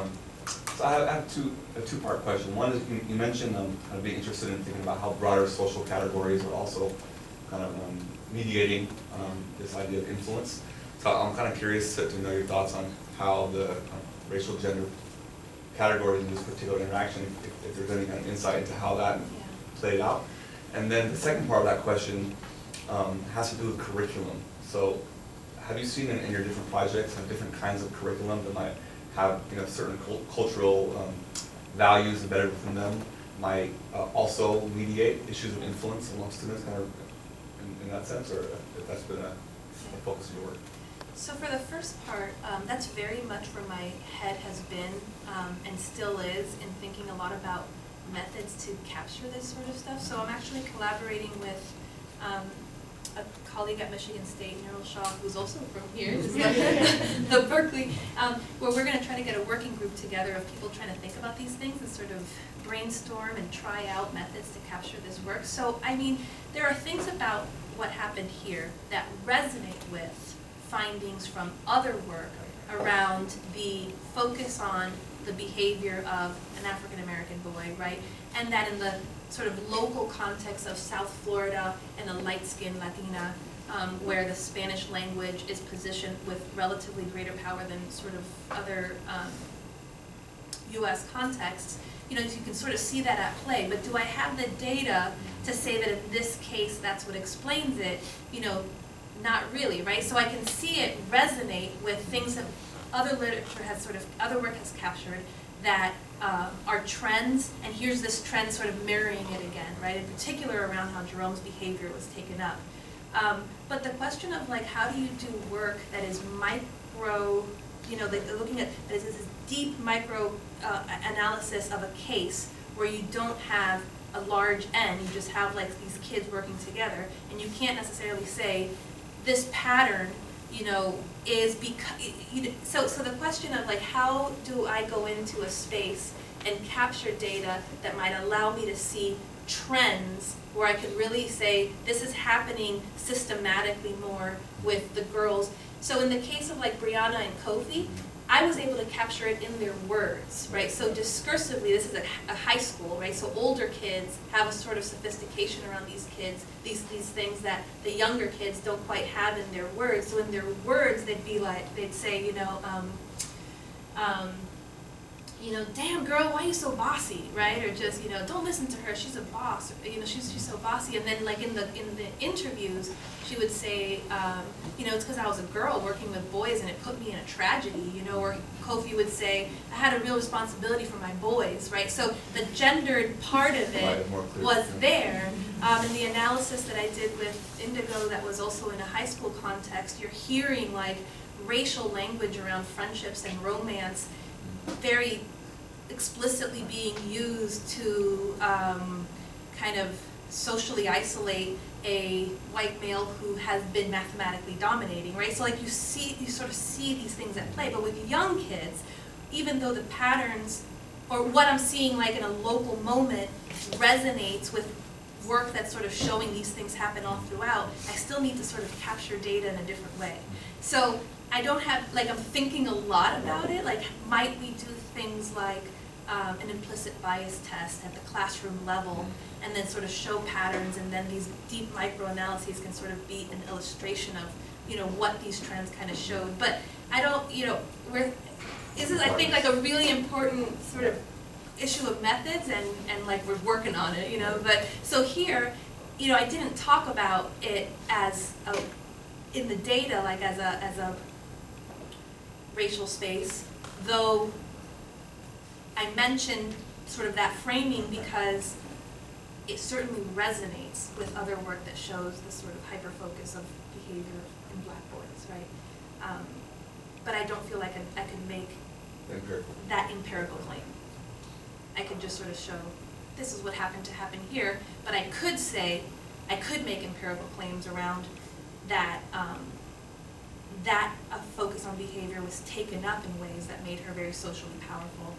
So I have a two-part question. One is you mentioned kind of being interested in thinking about how broader social categories are also kind of mediating this idea of influence. So I'm kind of curious to know your thoughts on how the racial gender categories in this particular interaction, if there's any kind of insight into how that played out. And then the second part of that question has to do with curriculum. So have you seen in your different projects different kinds of curriculum that might have certain cultural values embedded within them, might also mediate issues of influence among students kind of in that sense, or if that's been a focus of your work? So for the first part, that's very much where my head has been and still is in thinking a lot about methods to capture this sort of stuff. So I'm actually collaborating with a colleague at Michigan State, Neryl Shaw, who's also from here, the Berkeley, where we're going to try to get a working group together of people trying to think about these things and sort of brainstorm and try out methods to capture this work. So, I mean, there are things about what happened here that resonate with findings from other work around the focus on the behavior of an African American boy, right? And that in the sort of local context of South Florida and a light-skinned Latina, where the Spanish language is positioned with relatively greater power than sort of other U.S. contexts, you can sort of see that at play. But do I have the data to say that in this case that's what explains it? Not really, right? So I can see it resonate with things that other literature has other work has captured that are trends, and here's this trend sort of mirroring it again, right? In particular around how Jerome's behavior was taken up. But the question of like, how do you do work that is micro, looking at this deep micro analysis of a case where you don't have a large N, you just have like these kids working together, and you can't necessarily say this pattern, is because, so the question of like, how do I go into a space and capture data that might allow me to see trends where I could really say, this is happening systematically more with the girls. So in the case of like Brianna and Kofi, I was able to capture it in their words, right? So discursively, this is a high school, right? So older kids have a sort of sophistication around these kids, these things that the younger kids don't quite have in their words. So in their words, they'd be like, they'd say, damn girl, why are you so bossy, right? Or just, don't listen to her, she's a boss, she's so bossy. And then like in the interviews, she would say, it's because I was a girl working with boys and it put me in a tragedy, or Kofi would say, I had a real responsibility for my boys, right? So the gendered part of it was there. In the analysis that I did with Indigo that was also in a high school context, you're hearing like racial language around friendships and romance very explicitly being used to kind of socially isolate a white male who has been mathematically dominating, right? So like you sort of see these things at play, but with young kids, even though the patterns, or what I'm seeing like in a local moment resonates with work that's sort of showing these things happen all throughout, I still need to sort of capture data in a different way. So I don't have, like, I'm thinking a lot about it, like, might we do things like an implicit bias test at the classroom level, and then sort of show patterns, and then these deep micro-analyses can sort of be an illustration of, you know, what these trends kind of showed. But I don't, you know, this is, I think, like a really important sort of issue of methods, and like we're working on it, you know. But so here, you know, I didn't talk about it as in the data, like as a racial space, though I mentioned sort of that framing because it certainly resonates with other work that shows the sort of hyper-focus of behavior in Black boys, right? But I don't feel like I could make that empirical claim. I could just sort of show this is what happened to happen here, but I could say, I could make empirical claims around that, that a focus on behavior was taken up in ways that made her very socially powerful,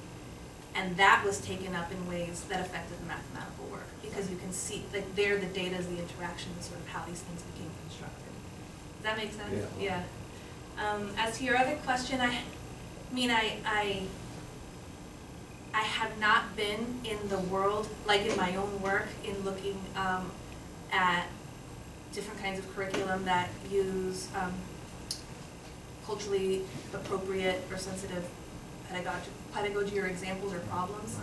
and that was taken up in ways that affected the mathematical work, because you can see, like, there the data is the interaction, sort of how these things became constructed. Does that make sense? Yeah. As to your other question, I have not been in the world, like in my own work, in looking at different kinds of curriculum that use culturally appropriate or sensitive pedagogy or examples or problems.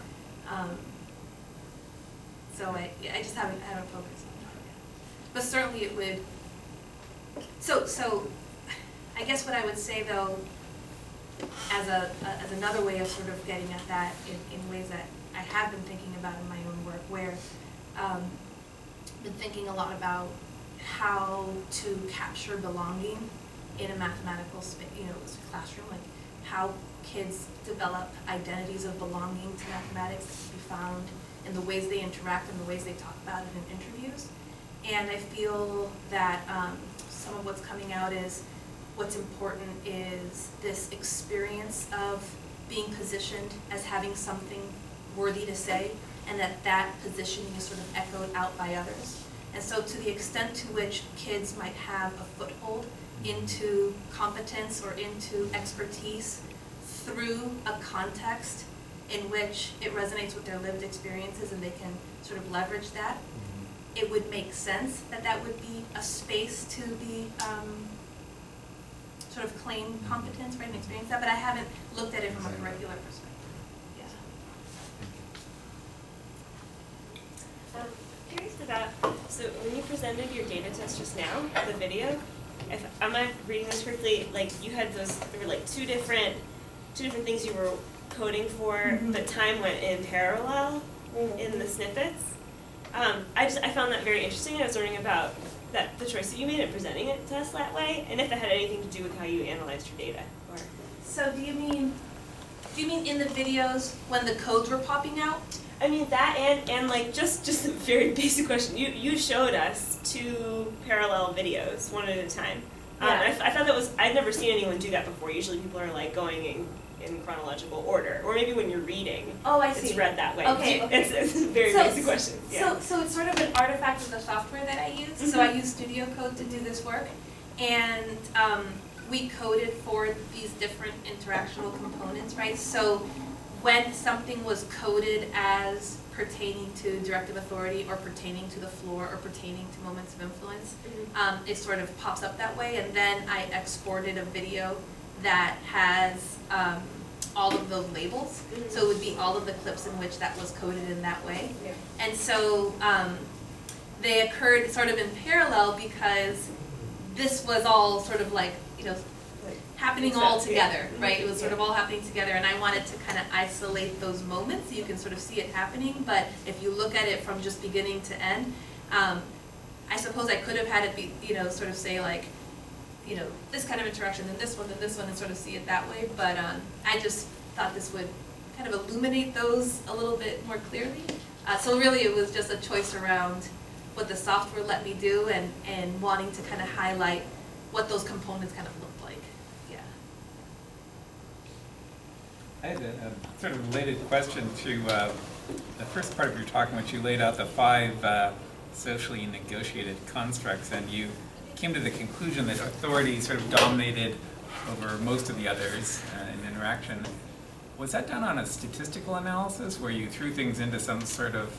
So I just haven't focused on that yet. But certainly it would. So I guess what I would say though, as another way of sort of getting at that in ways that I have been thinking about in my own work, where I've been thinking a lot about how to capture belonging in a mathematical classroom, like how kids develop identities of belonging to mathematics that can be found in the ways they interact and the ways they talk about it in interviews. And I feel that some of what's coming out is what's important is this experience of being positioned as having something worthy to say, and that positioning is sort of echoed out by others. And so to the extent to which kids might have a foothold into competence or into expertise through a context in which it resonates with their lived experiences and they can sort of leverage that, it would make sense that that would be a space to be sort of claim competence, right, and experience that, but I haven't looked at it from a curricular perspective. Yeah. Curious about, so when you presented your data test just now, the video, am I reading this correctly, like you had those, there were like two different things you were coding for, but time went in parallel in the snippets. I found that very interesting. I was learning about the choice that you made in presenting it to us that way, and if that had anything to do with how you analyzed your data. Or So do you mean in the videos when the codes were popping out? I mean that and like just a very basic question. You showed us two parallel videos, one at a time. Yeah. I thought that was, I'd never seen anyone do that before. Usually people are like going in chronological order, or maybe when you're reading, Oh, I see. it's read that way. Okay. It's a very basic question. Yeah. So it's sort of an artifact of the software that I use. So I use Studio Code to do this work, and we coded for these different interactional components, right? So when something was coded as pertaining to directive authority or pertaining to the floor or pertaining to moments of influence, it sort of pops up that way, and then I exported a video that has all of those labels. So it would be all of the clips in which that was coded in that way. Yeah. And so they occurred sort of in parallel because this was all sort of like, happening all together, right? It was sort of all happening together, and I wanted to kind of isolate those moments so you can sort of see it happening, but if you look at it from just beginning to end, I suppose I could have had it be, sort of say like, this kind of interaction, then this one, and sort of see it that way, but I just thought this would kind of illuminate those a little bit more clearly. So really it was just a choice around what the software let me do and wanting to kind of highlight what those components kind of looked like. Yeah. I had a sort of related question to the first part of your talk in which you laid out the 5 socially negotiated constructs, and you came to the conclusion that authority sort of dominated over most of the others in interaction. Was that done on a statistical analysis where you threw things into some sort of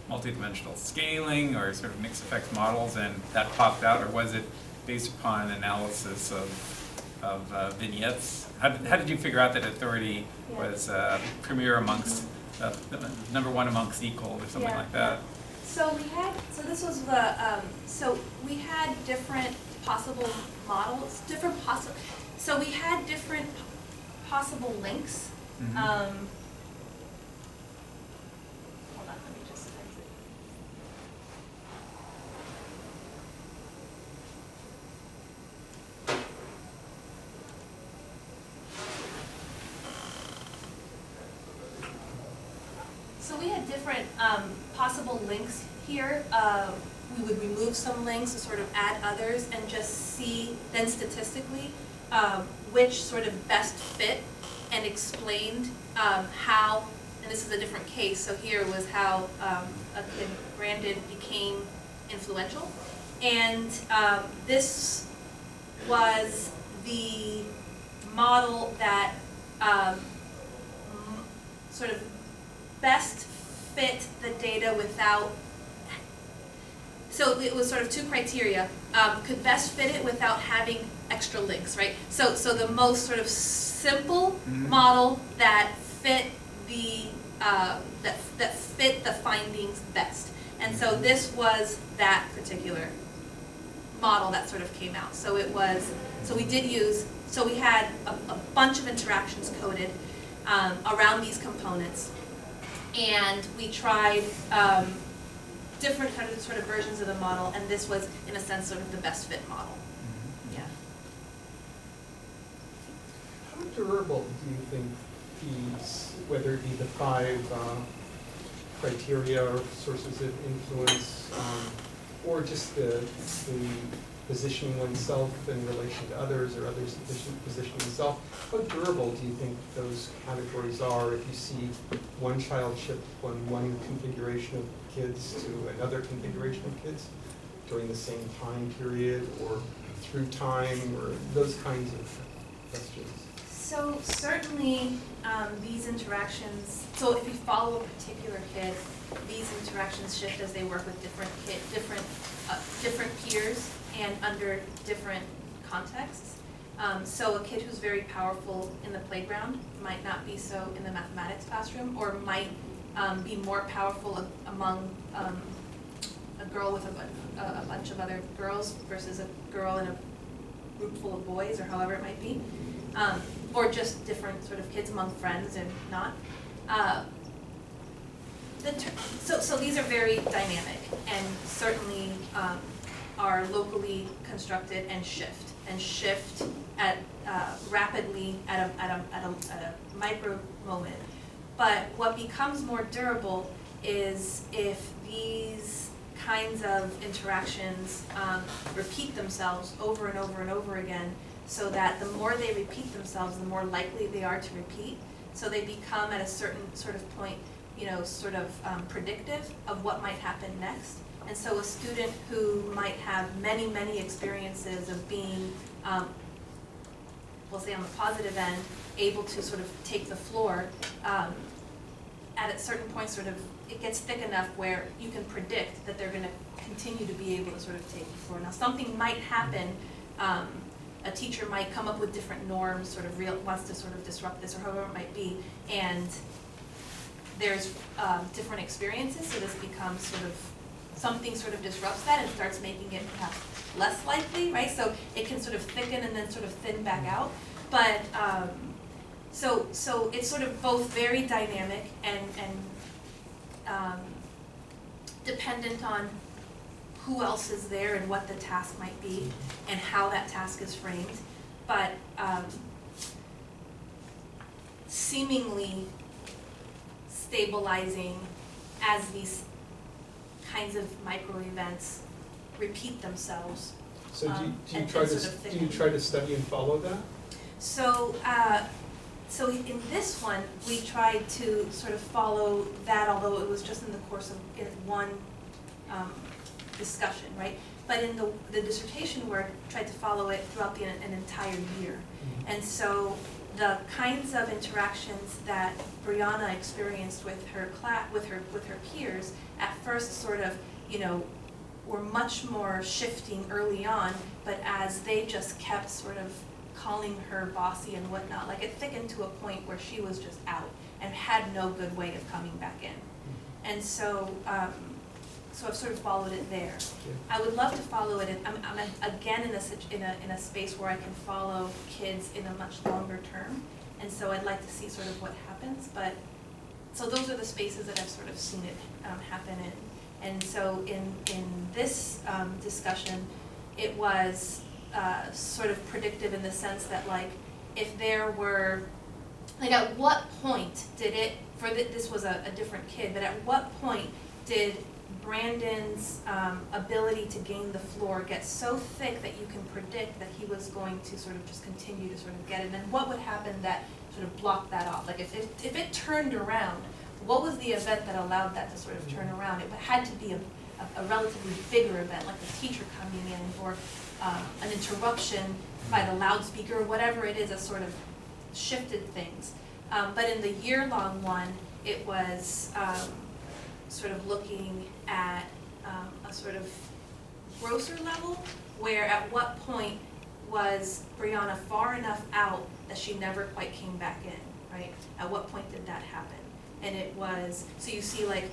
multidimensional scaling or sort of mixed effects models and that popped out, or was it based upon analysis of vignettes? How did you figure out that authority was premier amongst, number one amongst equals or something like that? So we had different possible models, so we had different possible links. Mm-hmm. Hold on, let me just exit. So we had different possible links here. We would remove some links and sort of add others and just see then statistically which sort of best fit and explained how, and this is a different case, so here was how a kid, Brandon, became influential. And this was the model that sort of best fit the data without, so it was sort of two criteria, could best fit it without having extra links, right? So the most sort of simple model that fit the that fit the findings best. And so this was that particular model that sort of came out. So it was, so we did use, so we had a bunch of interactions coded around these components, and we tried different kind of sort of versions of the model, and this was, in a sense, sort of the best fit model. Yeah. How durable do you think these, whether it be the 5 criteria or sources of influence, or just the positioning oneself in relation to others or others positioning themselves, how durable do you think those categories are if you see one child shift from one configuration of kids to another configuration of kids during the same time period or through time, or those kinds of questions? So certainly these interactions, so if you follow a particular kid, these interactions shift as they work with different peers and under different contexts. So a kid who's very powerful in the playground might not be so in the mathematics classroom, or might be more powerful among a girl with a bunch of other girls versus a girl in a group full of boys, or however it might be. Or just different sort of kids among friends and not. So these are very dynamic and certainly are locally constructed and shift at rapidly at a micro moment. But what becomes more durable is if these kinds of interactions repeat themselves over and over and over again, so that the more they repeat themselves, the more likely they are to repeat. So they become at a certain sort of point, sort of predictive of what might happen next. And so a student who might have many, many experiences of being, we'll say on the positive end, able to sort of take the floor, at a certain point sort of, it gets thick enough where you can predict that they're going to continue to be able to sort of take the floor. Now something might happen, a teacher might come up with different norms, sort of wants to sort of disrupt this, or however it might be, and there's different experiences, so this becomes sort of, something sort of disrupts that and starts making it perhaps less likely, right? So it can sort of thicken and then sort of thin back out. But so it's sort of both very dynamic and dependent on who else is there and what the task might be and how that task is framed, but seemingly stabilizing as these kinds of micro events repeat themselves. So do you and try to study and follow that? So so in this one, we tried to sort of follow that, although it was just in the course of one discussion, right? But in the dissertation work, tried to follow it throughout an entire year. And so the kinds of interactions that Brianna experienced with her with her peers, at first sort of, were much more shifting early on, but as they just kept sort of calling her bossy and whatnot, like it thickened to a point where she was just out and had no good way of coming back in. And so, so I've sort of followed it there. I would love to follow it. I'm again in a space where I can follow kids in a much longer term, and so I'd like to see sort of what happens. But so those are the spaces that I've sort of seen it happen in. And so in this discussion, it was sort of predictive in the sense that, like, if there were, like, at what point did it, this was a different kid, but at what point did Brandon's ability to gain the floor get so thick that you can predict that he was going to sort of just continue to sort of get it? And then what would happen that sort of blocked that off? Like if it turned around, what was the event that allowed that to sort of turn around? It had to be a relatively bigger event, like the teacher coming in, or an interruption by the loudspeaker, or whatever it is that sort of shifted things. But in the year-long one, it was sort of looking at a sort of grosser level, where at what point was Brianna far enough out that she never quite came back in, right? At what point did that happen? And it was, so you see like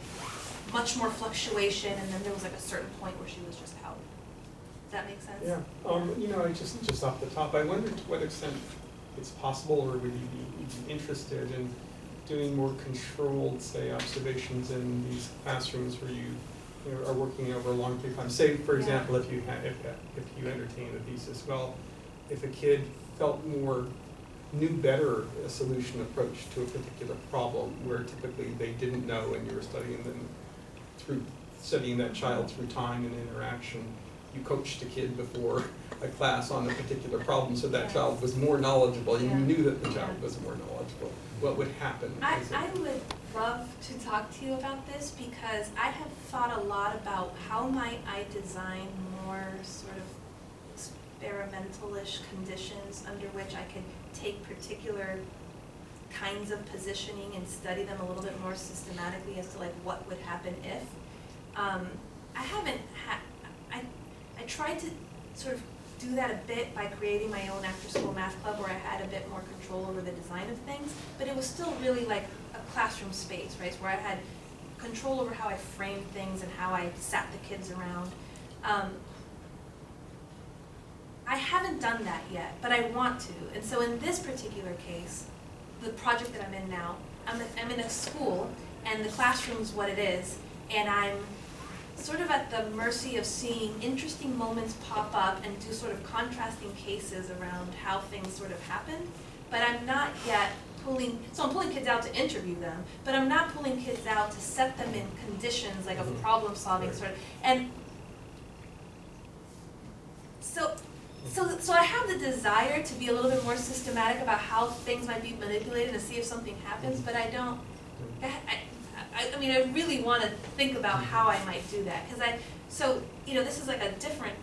much more fluctuation, and then there was like a certain point where she was just out. Does that make sense? Yeah, I just off the top, I wonder to what extent it's possible, or would you be interested in doing more controlled, say, observations in these classrooms where you are working over a long period of time. Say, for example, if you entertain the thesis, well, if a kid knew better a solution approach to a particular problem, where typically they didn't know, and you were studying them through studying that child through time and interaction. You coached a kid before a class on a particular problem, so that child was more knowledgeable, and you knew that the child was more knowledgeable. What would happen? I would love to talk to you about this, because I have thought a lot about how might I design more sort of experimental-ish conditions under which I could take particular kinds of positioning and study them a little bit more systematically as to like what would happen if. I tried to sort of do that a bit by creating my own after-school math club where I had a bit more control over the design of things, but it was still really like a classroom space, right, where I had control over how I framed things and how I sat the kids around. I haven't done that yet, but I want to. And so in this particular case, the project that I'm in now, I'm in a school, and the classroom's what it is, and I'm sort of at the mercy of seeing interesting moments pop up and do sort of contrasting cases around how things sort of happen. But I'm not yet I'm pulling kids out to interview them, but I'm not pulling kids out to set them in conditions like of problem solving sort of. And so I have the desire to be a little bit more systematic about how things might be manipulated and see if something happens, but I don't. I mean, I really want to think about how I might do that, because this is like a different,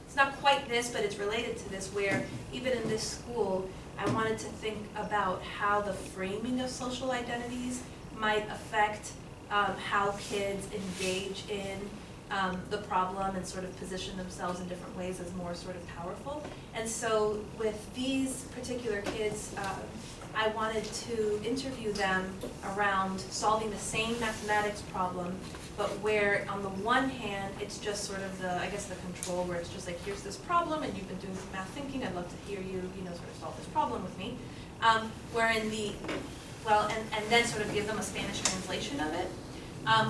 it's not quite this, but it's related to this, where even in this school, I wanted to think about how the framing of social identities might affect how kids engage in the problem and sort of position themselves in different ways as more sort of powerful. And so with these particular kids, I wanted to interview them around solving the same mathematics problem, but where on the one hand, it's just sort of the control, where it's just like, here's this problem, and you've been doing some math thinking, I'd love to hear you, sort of solve this problem with me. Where in the, and then sort of give them a Spanish translation of it.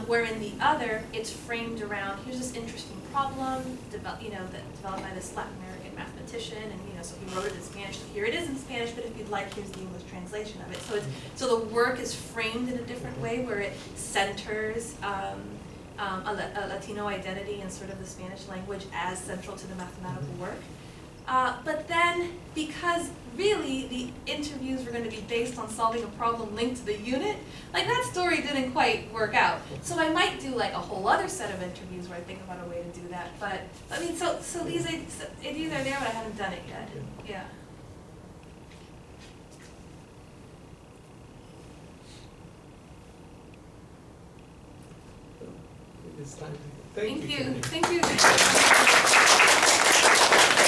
Where in the other, it's framed around, here's this interesting problem, that developed by this Latin American mathematician, and so he wrote it in Spanish. So here it is in Spanish, but if you'd like, here's the English translation of it. So the work is framed in a different way, where it centers a Latino identity and sort of the Spanish language as central to the mathematical work. But then, because really the interviews were gonna be based on solving a problem linked to the unit, like that story didn't quite work out. So I might do like a whole other set of interviews where I think about a way to do that, but, I mean, so these ideas are there, but I haven't done it yet, yeah. It's time. Thank you, Jenny. Thank you.